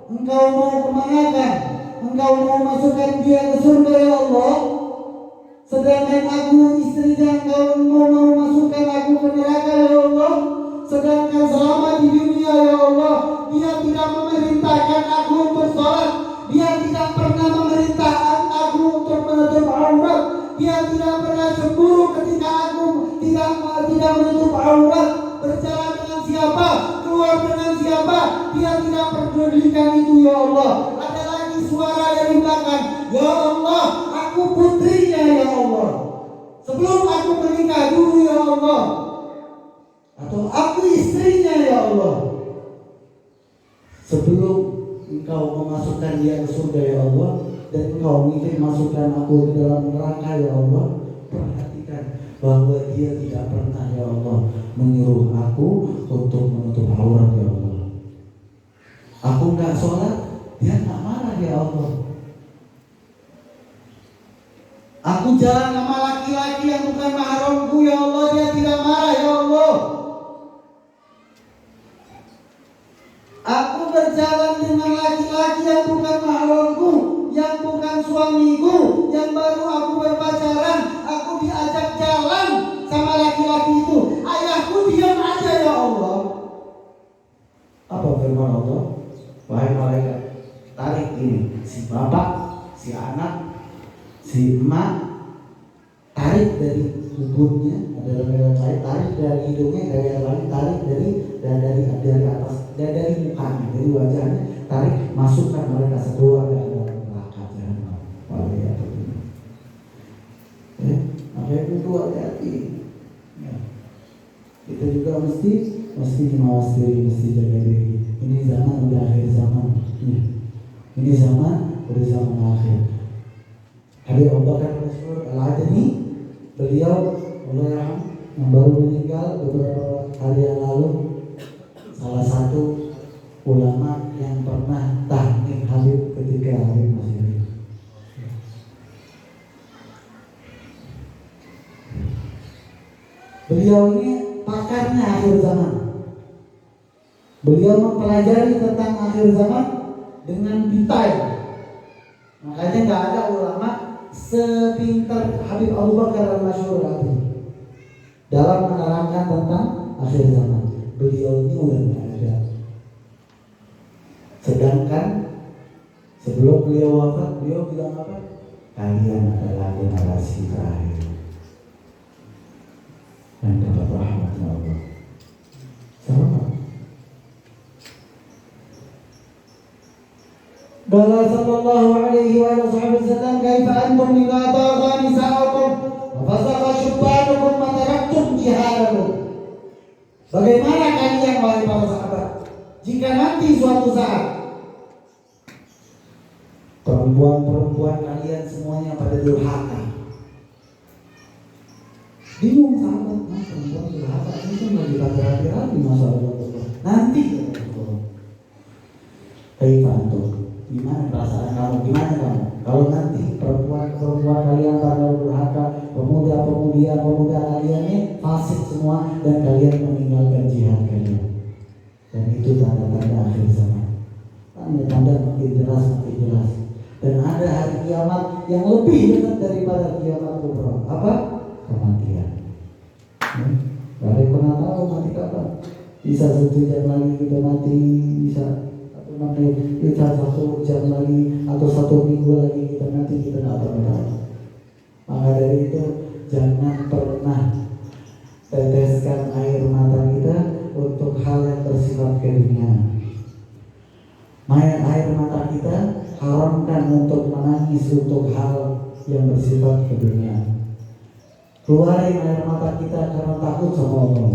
Engkau mau kemanakan? Engkau mau masukkan dia ke surga ya Allah. Sedangkan aku istrinya engkau mau masukkan aku ke neraka ya Allah. Sedangkan selama di dunia ya Allah, dia tidak memerintahkan aku untuk sholat, dia tidak pernah memerintahkan aku untuk menutup aurat, dia tidak pernah cemburu ketika aku tidak menutup aurat, berjalan dengan siapa, keluar dengan siapa, dia tidak pedulikan itu ya Allah. Ada lagi suara dari belakang, ya Allah, aku putrinya ya Allah. Sebelum aku menikah dulu ya Allah. Atau aku istrinya ya Allah. Sebelum Engkau memasukkan dia ke surga ya Allah, dan Engkau ingin masukkan aku ke dalam neraka ya Allah, perhatikan bahwa dia tidak pernah ya Allah menyuruh aku untuk menutup aurat ya Allah. Aku nggak sholat, dia nggak marah ya Allah. Aku jalan sama laki-laki yang bukan mahramku ya Allah, dia tidak marah ya Allah. Aku berjalan dengan laki-laki yang bukan mahramku, yang bukan suamiku, yang baru aku berpacaran, aku diajak jalan sama laki-laki itu. Ayahku diam aja ya Allah. Apa firman Allah? Wahai malaikat, tarik ini si bapak, si anak, si emak, tarik dari tubuhnya, ada yang lain, tarik dari hidungnya, dari yang lain, tarik dari atas, dari mukanya, dari wajahnya, tarik, masukkan mereka sekeluarga ke dalam neraka jahanam. Ya, makanya itu hati-hati. Ya. Kita juga mesti mawas diri, mesti jaga diri. Ini zaman udah akhir zaman. Ya. Ini zaman udah zaman akhir. Habib Abu Bakar Al-Adni, beliau yang baru meninggal beberapa hari yang lalu, salah satu ulama yang pernah tahnik Habib ketika Habib masih hidup. Beliau ini pakarnya akhir zaman. Beliau mempelajari tentang akhir zaman dengan detail. Makanya nggak ada ulama sepintar Habib Abu Bakar Al-Masyhur dalam menerangkan tentang akhir zaman. Beliau ini udah nggak ada. Sedangkan sebelum beliau wafat, beliau bilang apa? Kalian adalah generasi terakhir yang dapat rahmat Allah. Sama. Qala sallallahu alaihi wa sallam, kaifa antum idza tagha nisa'ukum wa fasaqa syubbanukum wa taraktum jihadakum. Bagaimana kalian wahai para sahabat jika nanti suatu saat perempuan-perempuan kalian semuanya pada durhaka? Bingung sahabat, perempuan durhaka ini kan lagi rapi-rapi masa Allah. Nanti kaifa antum, gimana perasaan kamu, gimana kamu kalau nanti perempuan kalian pada durhaka, pemuda kalian ini fasik semua dan kalian meninggalkan jihad kalian. Dan itu tanda-tanda akhir zaman. Tanda-tanda makin jelas. Dan ada hari kiamat yang lebih dekat daripada kiamat kubra. Apa? Kematian. Gak ada yang pernah tahu mati kapan. Bisa 1 jam lagi kita mati, bisa 1 menit, bisa 1 jam lagi, atau 1 minggu lagi kita mati, kita gak pernah tahu. Maka dari itu jangan pernah teteskan air mata kita untuk hal yang bersifat keduniaan. Air mata kita haramkan untuk menangis untuk hal yang bersifat keduniaan. Keluarin air mata kita karena takut sama Allah.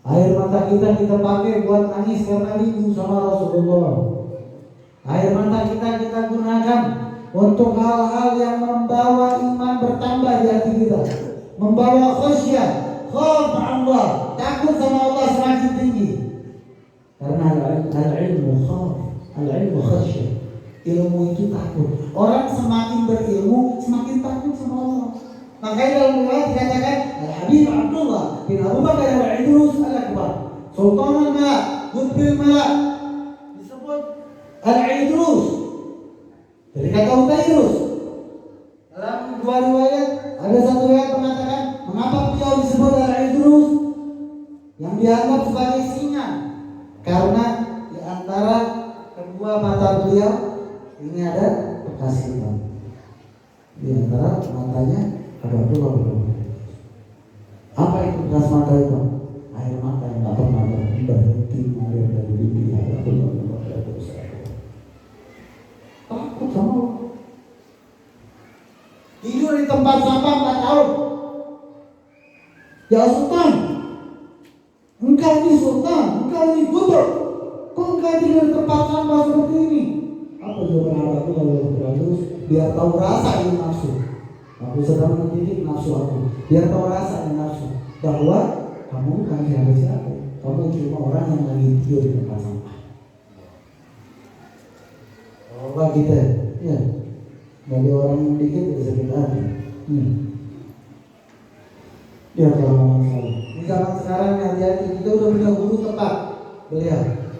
Air mata kita pakai buat nangis karena rindu sama Rasulullah. Air mata kita gunakan untuk hal-hal yang membawa iman bertambah di hati kita, membawa khasyah, khauf Allah, takut sama Allah semakin tinggi. Karena al-ilmu khauf, al-ilmu khasyah. Ilmu itu takut. Orang semakin berilmu semakin takut sama Allah. Makanya dalam riwayat dikatakan Al-Habib Abdullah bin Abu Bakar Al-Idrus Al-Akbar, Sultan al-Malak, Qutbil Malak, disebut Al-Idrus dari kata Utairus. Dalam 2 riwayat, ada 1 riwayat mengatakan mengapa beliau disebut Al-Idrus, yang dianggap sebagai singa, karena di antara kedua mata beliau ini ada bekas hitam. Di antara matanya ada dua belum. Apa itu bekas mata itu? Air mata yang tak pernah berhenti mengalir dari bibir. Ada belum dosa. Takut sama Allah. Tidur di tempat sampah 4 tahun. Ya Sultan, engkau ini Sultan, engkau ini gubernur. Kok engkau tidur di tempat sampah seperti ini? Apa jawaban abahku kalau terus? Biar tahu rasa ini nafsu. Aku sedang mendidik nafsu aku. Biar tahu rasa ini nafsu. Bahwa kamu bukan siapa-siapa. Kamu cuma orang yang lagi tidur di tempat sampah. Kalau kita, ya, bagi orang yang dikit bisa kita hati. Ya kalau masalah. Di zaman sekarang hati-hati, kita udah punya guru tepat. Beliau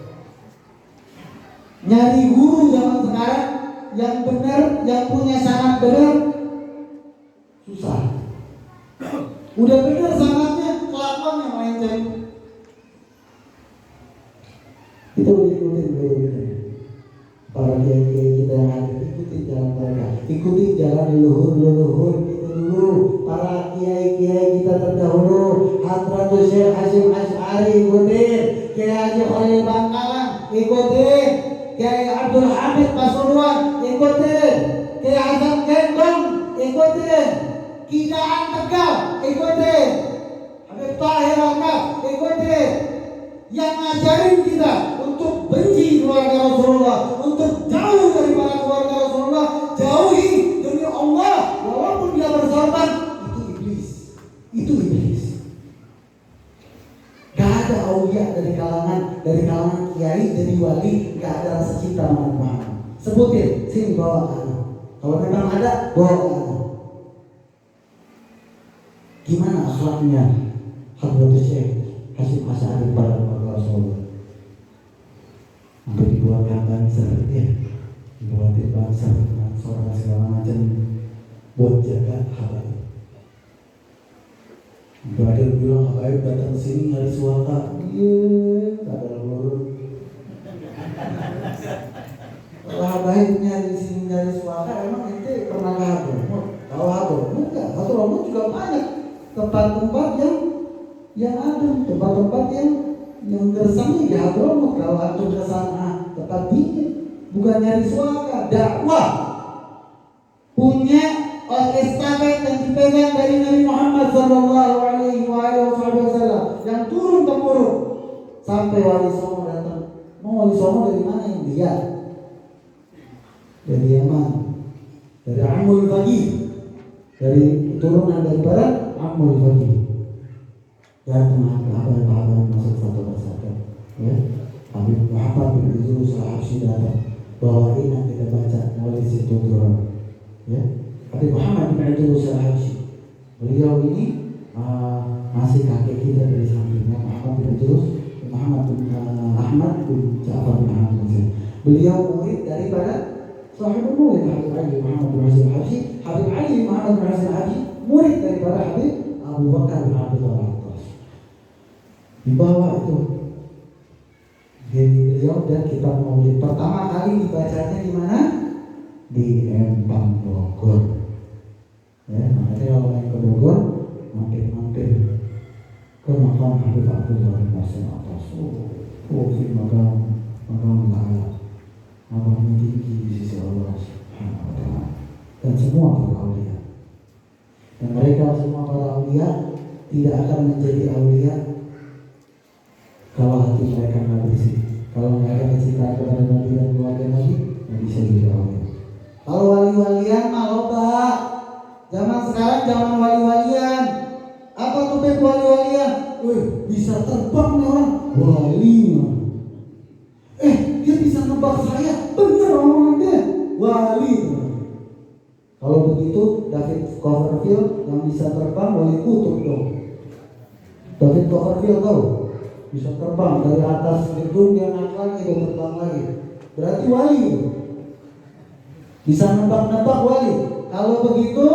nyari guru zaman sekarang yang benar, yang punya sanad benar, susah. Udah benar sanadnya, kelakuan yang melenceng. Itu ikutin para kiai kita yang ada, ikuti jalan mereka, ikuti jalan leluhur kita dulu, para kiai kita terdahulu. Hadratus Syekh Hasyim Asy'ari ikutin, Kiai Haji Khalil Bangkalan ikutin, Kiai Abdul Hamid Pasuruan ikutin, Kiai Hasan Gendong ikutin, Kidaan Tegal ikutin, Habib Tahir Ahmad ikutin, yang ngajarin kita untuk benci keluarga Rasulullah, untuk jauh daripada keluarga Rasulullah, jauhi demi Allah, walaupun dia bersorban, itu iblis. Gak ada aulia dari kalangan kiai, dari wali, gak ada rasa cinta sama Muhammad. Sebutin, sini bawa anak. Kalau memang ada, bawa anak. Gimana akhlaknya Hadratus Syekh Hasyim Asy'ari pada Rasulullah? Sampai dibuatkan banser, ya, dibuatin banser, suara segala macam buat jaga habaib. Gak ada yang bilang habaib datang sini nyari suaka, iya, gak ada lurus. Kalau habaib nyari sini nyari suaka, emang ente pernah ke Hadramaut? Tahu Hadramaut? Enggak, Hadramaut juga banyak tempat-tempat yang ada, tempat-tempat yang gersangnya di Hadramaut. Kalau antum ke sana tempat dingin, bukan nyari suaka, dakwah. Punya estafet yang dipegang dari Nabi Muhammad sallallahu alaihi wasallam yang turun temurun sampai Wali Songo datang. Mau Wali Songo dari mana yang dia? Dari Yaman, dari Amul Faqih, dari turunan daripada Amul Faqih. Datang apa masuk satu persatu, ya. Habib Muhammad bin Idrus Al-Habsyi datang, bawain yang kita baca mulai situ turun, ya. Habib Muhammad bin Idrus Al-Habsyi, beliau ini masih kakek kita dari sampingnya, Muhammad bin Idrus, Muhammad bin Ahmad bin Ja'far bin Ahmad bin. Beliau murid daripada sahibul murid Habib Ali Muhammad bin Hasan Al-Habsyi. Habib Ali Muhammad bin Hasan Al-Habsyi murid daripada Habib Abu Bakar bin Abdul Abbas. Dibawa itu dari beliau dan kitab Maulid pertama kali dibacanya di mana? Di Empang, Bogor. Ya, makanya kalau main ke Bogor, mampir ke makam Habib Abdullah bin Hasan Abbas. Di makam layak, makam tinggi di sisi Allah Subhanahu wa Ta'ala. Dan semua para aulia. Dan mereka semua para aulia tidak akan menjadi aulia kalau hati mereka nggak bersih. Kalau mereka mencintai kepada Nabi dan keluarga Nabi, nggak bisa jadi aulia. Kalau wali-walian mah loba. Zaman sekarang zaman wali-walian. Apa tuh wali-walian? Bisa terbang nih orang wali. Dia bisa nebak saya. Bener orang dia wali. Kalau begitu David Copperfield yang bisa terbang wali kutub dong. David Copperfield tahu? Bisa terbang dari atas gedung dia naik lagi dan terbang lagi. Berarti wali. Bisa nebak-nebak wali. Kalau begitu,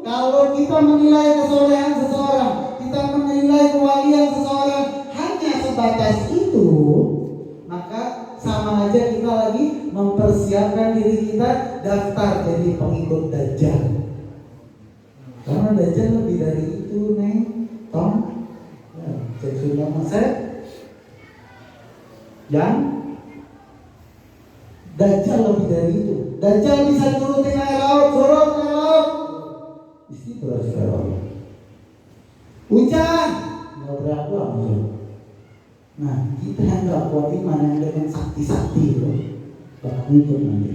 kalau kita menilai kesolehan seseorang, kita menilai kewalian seseorang hanya sebatas itu, maka sama aja kita lagi mempersiapkan diri kita daftar jadi pengikut Dajjal. Karena Dajjal lebih dari itu, Neng. Tom, ya, cek sudah masuk. Dan Dajjal lebih dari itu. Dajjal bisa turutin air laut, surut air laut. Istighfar sekali. Hujan, nggak teriak hujan. Nah, kita yang nggak kuat iman, yang dengan sakti-sakti itu bakal ngikut nanti.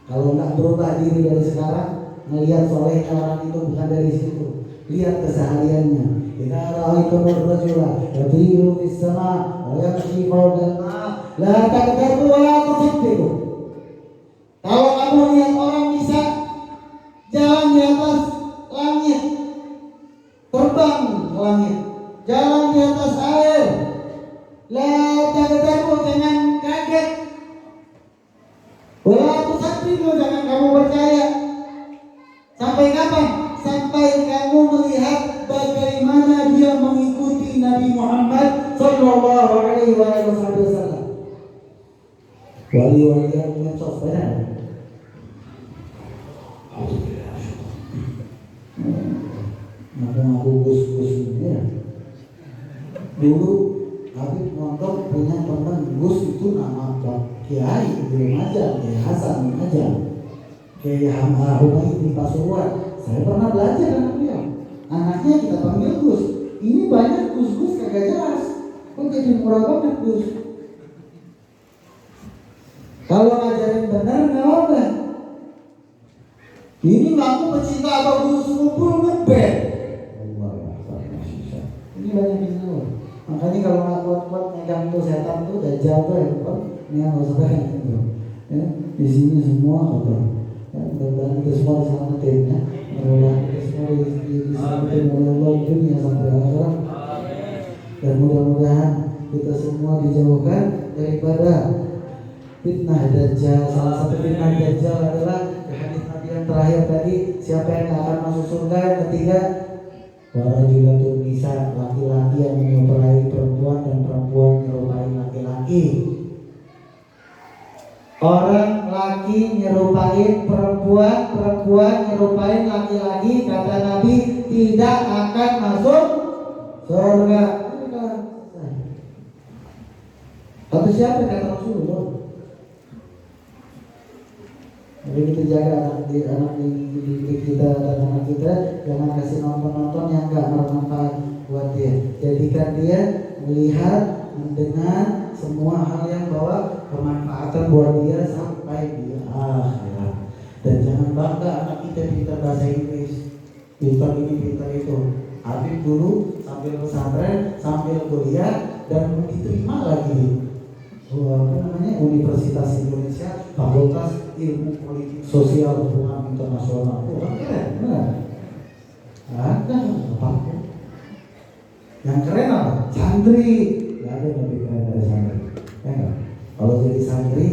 Kalau nggak berubah diri dari sekarang, melihat solehnya orang itu bukan dari situ, lihat kesehariannya. Idza ra'aitum ar-rajula yatiru fis sama' wa yamshi fawqa al-ma' la taqdaru wa la tusaddiqu. Kalau kamu lihat orang bisa jalan di atas langit, terbang ke langit, jalan di atas air, la taqdaru, jangan kaget. Wa la tusaddiqu, jangan kamu percaya. Sampai kapan? Sampai kamu melihat bagaimana dia mengikuti Nabi Muhammad sallallahu alaihi wasallam. Wali-wali yang medsos banyak. Ngaku-ngaku gus-gus ya. Dulu Habib Mondok punya teman Gus itu nama Pak Kiai belum aja, Kiai Hasan aja. Kiai Humaydi di Pasuruan. Saya pernah belajar dengan beliau. Anaknya kita panggil Gus. Ini banyak Gus-Gus kagak jelas. Kok jadi murah banget Gus? Kalau ngajarin benar nggak apa. Ini ngaku pecinta apa Gus ngumpul ngebet. Ini banyak yang tahu. Makanya kalau nggak kuat-kuat megang tuh setan tuh dajjal tuh ya kan. Ini nggak usah kayak gitu. Ya, di sini semua kotor. Ya, mudah-mudahan kita semua diselamatin ya. Mudah-mudahan kita semua diselamatin oleh Allah dunia sampai akhirat. Dan mudah-mudahan kita semua dijauhkan daripada fitnah dajjal. Salah satu fitnah dajjal adalah hadis Nabi yang terakhir tadi, siapa yang akan masuk surga. Yang ketiga, warajulatun nisa, laki-laki yang menyerupai perempuan dan perempuan menyerupai laki-laki. Orang laki nyerupai perempuan, perempuan nyerupai laki-laki, kata Nabi tidak akan masuk surga. Tapi siapa kata Rasulullah? Jadi kita jaga anak didik kita dan anak kita, jangan kasih nonton-nonton yang gak bermanfaat buat dia. Jadikan dia melihat, mendengar semua hal yang bawa kemanfaatan buat dia sampai di akhirat. Dan jangan bangga anak kita pintar bahasa Inggris, pintar ini, pintar itu. Habib dulu sambil pesantren, sambil kuliah dan diterima lagi. Universitas Indonesia, Fakultas Ilmu Politik Sosial Hubungan Internasional. Orang keren, benar. Ada apa? Yang keren apa? Santri. Gak ada yang lebih keren dari santri. Ya enggak? Kalau jadi santri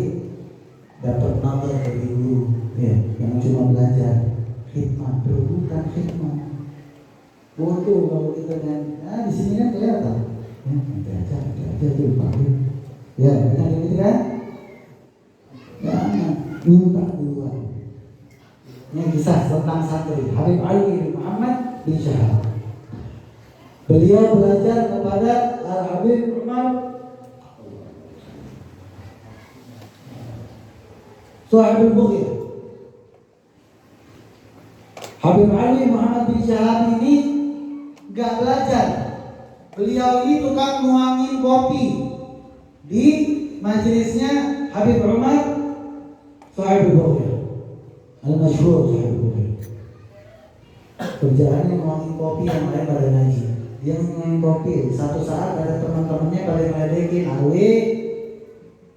dapat nazar dari guru, ya, yang cuma belajar khidmat, bukan khidmat. Bodoh kalau kita di sini kan kelihatan. Ya, nanti aja tuh panggil. Ya, kita gitu kan? Jangan minta duluan. Ini kisah tentang santri Habib Ali bin Muhammad bin Syahab. Beliau belajar kepada Al-Habib Umar Sahibul Bukhir. Habib Ali Muhammad bin Syahab ini gak belajar. Beliau ini tukang nuangin kopi di majelisnya Habib Umar Sahibul Bukhir, al-masyhur Sahibul Bukhir. Kerjaannya nuangin kopi, yang lain pada ngaji. Dia nuangin kopi. Satu saat ada teman-temannya pada ngeledekin, "Awe,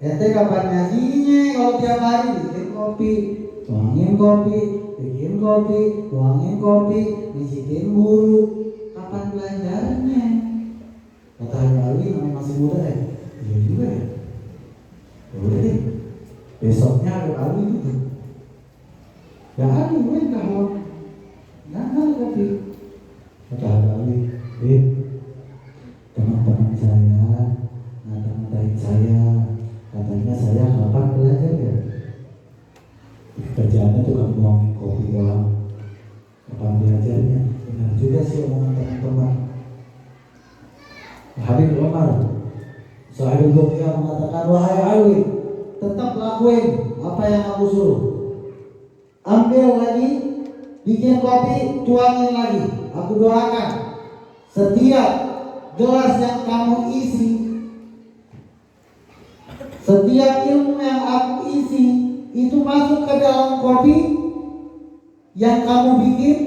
ente kapan ngajinya kalau tiap hari bikin kopi, tuangin kopi, bikin kopi, tuangin kopi, pijitin guru, kapan belajarnya?" Kata Habib Ali, namanya masih muda ya. Iya juga ya. Udah deh. Besoknya Habib Ali gitu. Ya Ali, gue kahwin. Nggak kopi. Kata Habib Ali, teman-teman saya ngata-ngatain saya, katanya saya kapan belajar ya? Kerjaannya tuh kan nuangin kopi doang. Kapan belajarnya? Benar juga sih omongan teman-teman. Habib Umar Sahibul Bukhir mengatakan, "Wahai Ali, tetap lakuin apa yang aku suruh. Ambil lagi, bikin kopi, tuangin lagi. Aku doakan setiap gelas yang kamu isi Setiap ilmu yang aku isi itu masuk ke dalam kopi yang kamu bikin,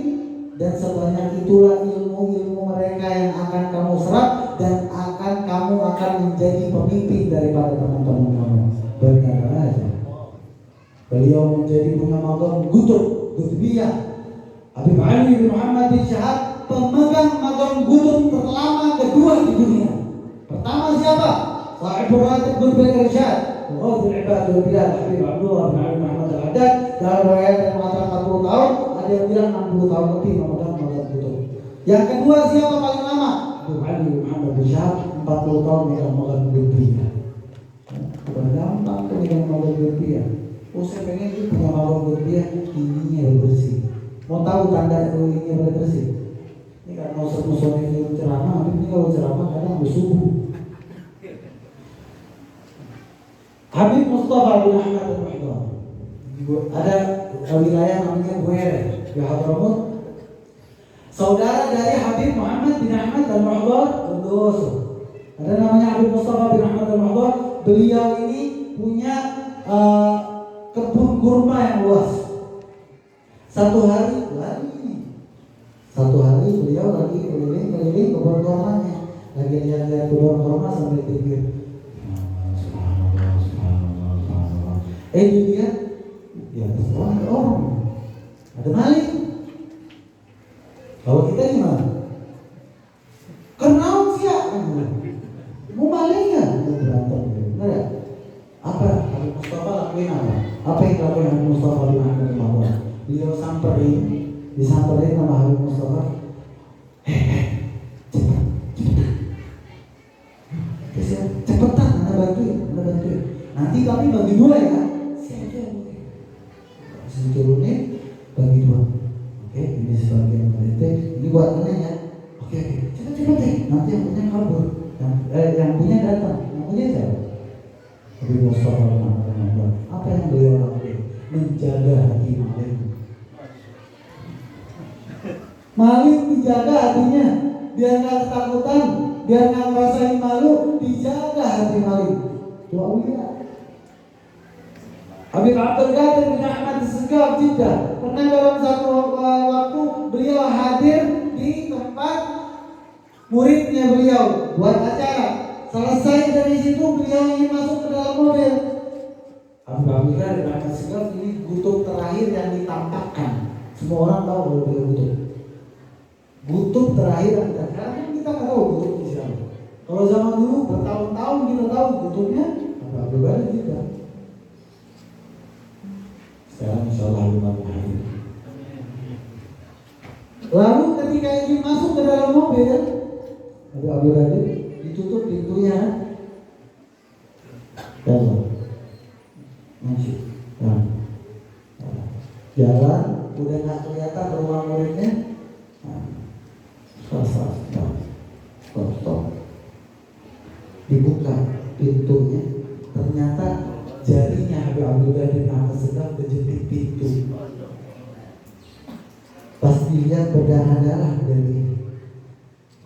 dan sebanyak itulah ilmu-ilmu mereka yang akan kamu serap, dan kamu akan menjadi pemimpin daripada teman-teman kamu. Benar aja. Beliau menjadi punya magam Qutbiyah. Habib Ali bin Muhammad bin Syahab pemegang magam Qutb terlama kedua di dunia. Pertama siapa? Sahibul Ratib Qutbil Irsyad, Ghathul Ibad wal Bilad, Habib Abdullah bin Ali Muhammad Al-Haddad. Dalam riwayat yang mengatakan 40 tahun, ada yang bilang 60 tahun lebih memegang magam Qutb. Yang kedua siapa paling lama? Habib Ali bin Muhammad bin Syahab 40 tahun memegang magam Qutbiyah. Bukan gampang tuh memegang magam Qutbiyah. Oh, saya pengen tuh punya magam Qutbiyah, ininya bersih. Mau tahu tanda ininya bersih? Ini kan mau musuh ini ceramah, ini kalau ceramah kadang subuh. Habib Mustafa bin Ahmad Al-Muhdar. Ada wilayah namanya Buere di Hadramut. Saudara dari Habib Muhammad bin Ahmad Al-Muhdar Bondowoso. Ada namanya Habib Mustafa bin Ahmad Al-Muhdar. Beliau ini punya kebun kurma yang luas. Satu hari beliau lagi keliling kebun kurmanya, lagi lihat-lihat kebun kurma sambil pikir, dilihat di atas pohon ada orang, ada maling. Kalau kita gimana? Kenal siapa? Mau maling ya? Berantem, benar ya? Apa Habib Mustafa lakuin apa? Apa yang dilakukan Habib Mustafa bin Ahmad Al-Muhdar? Beliau disamperin sama Habib Mustafa. Cepetan, anda bantuin. Nanti kami bagi dua ya. Turunin bagi dua. Oke, ini sebagian berarti ini buat kalian ya. Oke, cepet deh. Nanti yang punya kabur, yang punya datang, yang punya siapa? Habib Mustafa bin Ahmad Al-Muhdar. Apa yang beliau lakukan? Menjaga hati maling. Maling dijaga hatinya, biar nggak ketakutan, biar nggak ngerasain malu, dijaga hati maling. Itu awliya. Habib Abdul Qadir bin Ahmad As-Segaf Jeddah. Pernah dalam satu waktu beliau hadir di tempat muridnya beliau buat acara. Selesai dari situ beliau ingin masuk ke dalam mobil. Habib Abdul Qadir bin Ahmad As-Segaf ini kutub terakhir yang ditampakkan. Semua orang tahu kalau beliau kutub terakhir yang sekarang kita nggak tahu kutubnya siapa. Kalau zaman dulu bertahun-tahun kita tahu kutubnya Habib Abdul Qadir juga. Sekarang insyaallah lumayan hadir. Lalu ketika ingin masuk ke dalam mobil, Habib Abdul Qadir ditutup pintunya. Masuk. Jalan udah nggak kelihatan rumah muridnya. Stop. Dibuka pintunya, ternyata jarinya Habib Abdul Qadir bin Ahmad sedang menjepit pintu. Pas dilihat berdarah-darah dari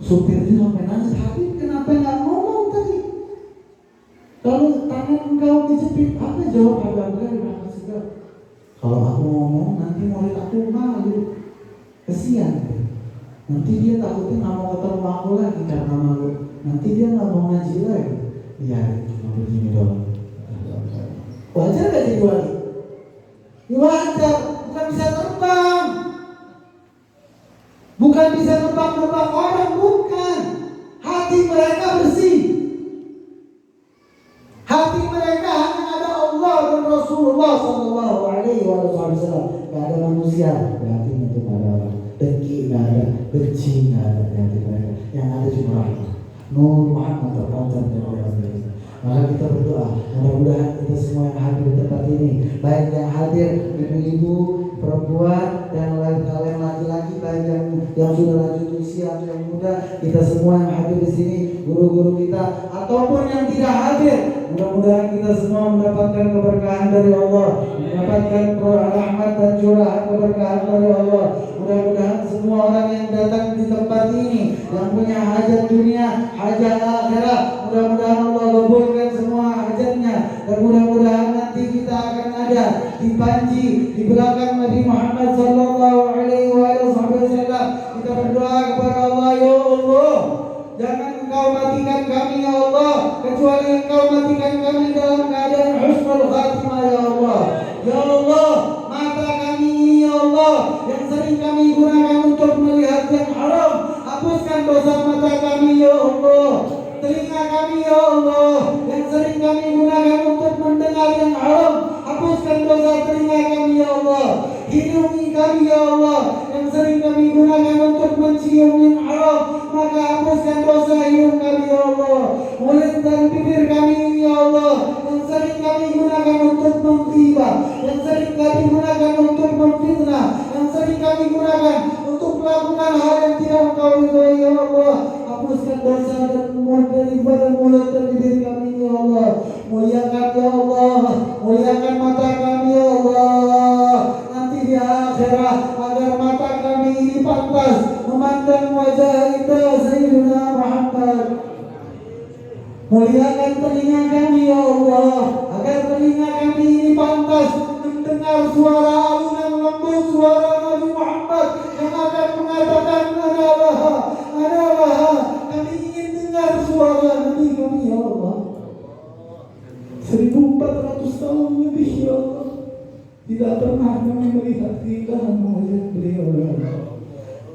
supirnya sampai nangis, Habib kenapa nggak ngomong tadi? Kalau tangan engkau dijepit, apa jawab Habib Abdul Qadir bin Ahmad sedang? Kalau aku ngomong nanti murid aku malu, kesian. Nanti dia takutnya nggak mau ketemu aku lagi karena malu. Nanti dia nggak mau ngaji lagi. Iya, cuma begini doang. Wajar gak jadi wali? Ya wajar, bukan bisa terbang. Bukan bisa nebak-nebak orang, bukan. Hati mereka bersih. Hati mereka hanya ada Allah dan Rasulullah Sallallahu Alaihi Wasallam. Gak ada manusia. Berarti itu gak ada orang. Dengki gak ada, benci gak ada di hati mereka. Yang ada cuma rahmat. Nur Muhammad terpancar dari Allah. Maka kita berdoa, mudah-mudahan kita semua yang hadir di tempat ini, baik yang hadir ibu-ibu, perempuan, yang lain kalian laki-laki, baik yang sudah lanjut usia atau yang muda, kita semua yang hadir di sini, guru-guru kita, ataupun yang tidak hadir, mudah-mudahan kita semua mendapatkan keberkahan dari Allah, mendapatkan rahmat dan curahan keberkahan dari Allah. Mudah-mudahan semua orang yang datang di tempat ini, yang punya hajat dunia, hajat akhirat, mudah-mudahan Allah kabulkan semua hajatnya di belakang Nabi Muhammad sallallahu alaihi wasallam. Kita berdoa kepada Allah, ya Allah, jangan Engkau matikan kami ya Allah, kecuali Engkau matikan kami dalam keadaan husnul khatimah ya Allah. Ya Allah, mata kami ini ya Allah yang sering kami gunakan untuk melihat yang haram, hapuskan dosa mata kami ya Allah. Telinga kami ya Allah yang sering kami gunakan untuk mendengar yang haram, hapuskan dosa telinga kami ya Allah. Hidung kami ya Allah yang sering kami gunakan untuk mencium yang haram, maka hapuskan dosa hidung kami ya Allah. Mulut dan bibir kami ini ya Allah yang sering kami gunakan untuk menghibah, yang sering kami gunakan untuk memfitnah, yang sering kami gunakan untuk melakukan hal yang tidak Engkau ridhoi ya Allah. Hapuskan dosa dan daripada mulut dan bibir kami ya Allah. Muliakan ya Allah, muliakan mata kami ya Allah. Nanti di akhirat agar mata kami ini pantas memandang wajah indah Sayyidina Muhammad. Muliakan telinga kami ya Allah, agar telinga kami ini pantas mendengar suara alunan lembut suara Nabi Muhammad yang akan mengatakan adalah. Kami ingin dengar suara Nabi kami ya Allah. 1400 tahun lebih ya Allah, tidak pernah kami melihat keindahan wajah beliau ya Allah.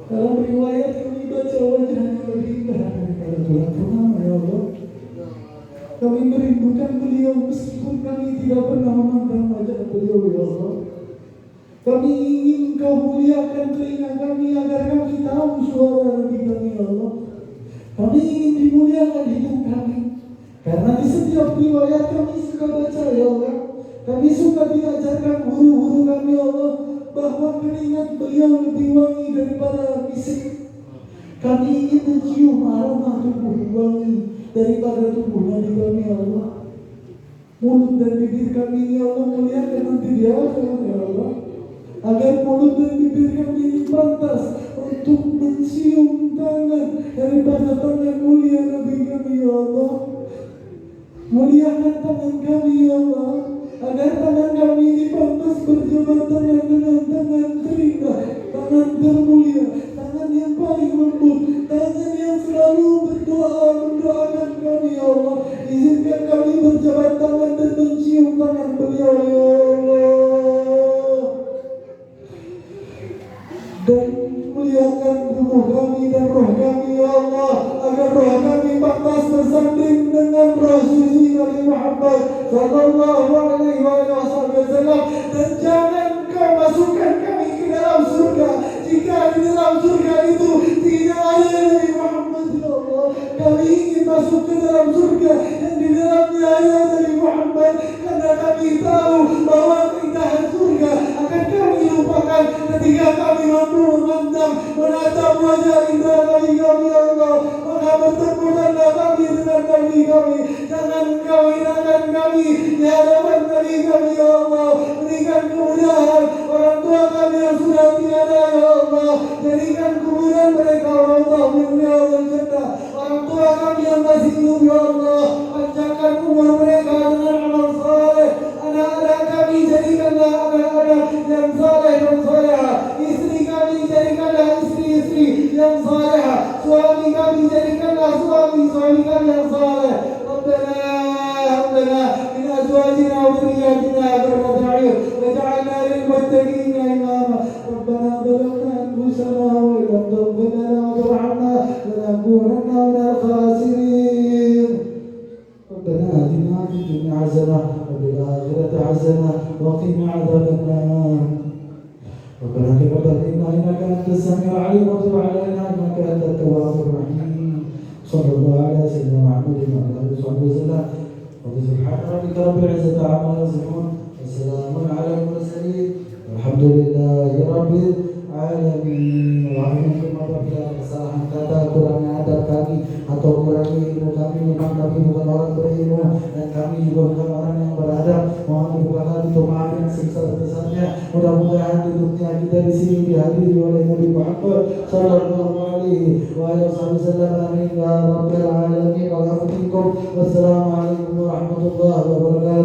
Dalam riwayat kami baca wajahnya lebih indah daripada bulan purnama ya Allah. Kami merindukan beliau meskipun kami tidak pernah memandang wajah beliau ya Allah. Kami ingin Engkau muliakan telinga kami agar kami tahu suara Nabi kami ya Allah. Kami ingin dimuliakan hidung kami, karena di setiap riwayat kami suka baca ya Allah. Kami suka diajarkan guru-guru kami ya Allah bahwa keringat beliau lebih wangi daripada misik. Kami ingin mencium aroma tubuh wangi daripada tubuh Nabi kami ya Allah. Mulut dan bibir kami ya Allah muliakan nanti di akhirat ya Allah, agar mulut dan bibir kami ini pantas untuk mencium tangan daripada tangan mulia Nabi kami ya Allah. Muliakan tangan kami ya Allah, agar tangan kami ini pantas berjabatan dengan tangan terindah, tangan termulia, tangan yang paling lembut, tangan yang selalu mendoakan kami ya Allah. Izinkan kami berjabat tangan dan mencium tangan beliau ya Allah, dan muliakan tubuh kami dan roh kami ya Allah, agar roh kami pantas bersanding dengan roh suci Nabi Muhammad sallallahu alaihi wasallam. Dan jangan Kau masukkan kami ke dalam surga jika di dalam surga itu tidak ada Nabi Muhammad ya Allah. Kami ingin masuk ke dalam surga yang di dalamnya ada Nabi Muhammad, karena kami tahu bahwa keindahan surga akan kami lupakan ketika kami mampu memandang menatap wajah indah Nabi kami ya Allah. Maka bertemukanlah kami dengan Nabi kami. Jangan Engkau hinakan kami di hadapan Nabi kami ya Allah. Berikan kemudahan orang tua kami yang sudah tiada ya Allah. Jadikan kuburan mereka Allah min riyadil jannah. Orang tua kami yang masih hidup ya Allah, panjangkan umur mereka dengan amal saleh. Anak-anak kami jadikanlah anak-anak yang saleh dan salehah. Istri kami jadikanlah istri-istri yang salehah. Suami kami jadikanlah suami-suami kami yang saleh. Rabbana min azwajina wa dhurriyyatina qurrata a'yun waj'alna lil muttaqina imama. Rabbana zalamna anfusana wa lam taghfir lana wa tarhamna lanakunanna minal khasirin. ربنا آتنا في الدنيا حسنة وفي الآخرة حسنة وقنا عذاب النار. ربنا تقبل منا إنك أنت السميع العليم وتب علينا إنك أنت التواب الرحيم. صلى الله على سيدنا محمد وعلى آله وصحبه وسلم. سبحان ربك رب العزة عما يصفون وسلام على المرسلين والحمد لله رب العالمين. Waalaikumsalam apabila kesalahan kata, kurangnya adab kami atau kurangnya ilmu kami, memang kami bukan orang berilmu dan kami juga bukan orang yang beradab. Mohon dibukakan itu maafkan sebesar-besarnya. Mudah-mudahan hidupnya kita di sini dihadiri oleh Nabi Muhammad sallallahu alaihi wasallam. Amin ya rabbal alamin. Wassalamualaikum warahmatullahi wabarakatuh.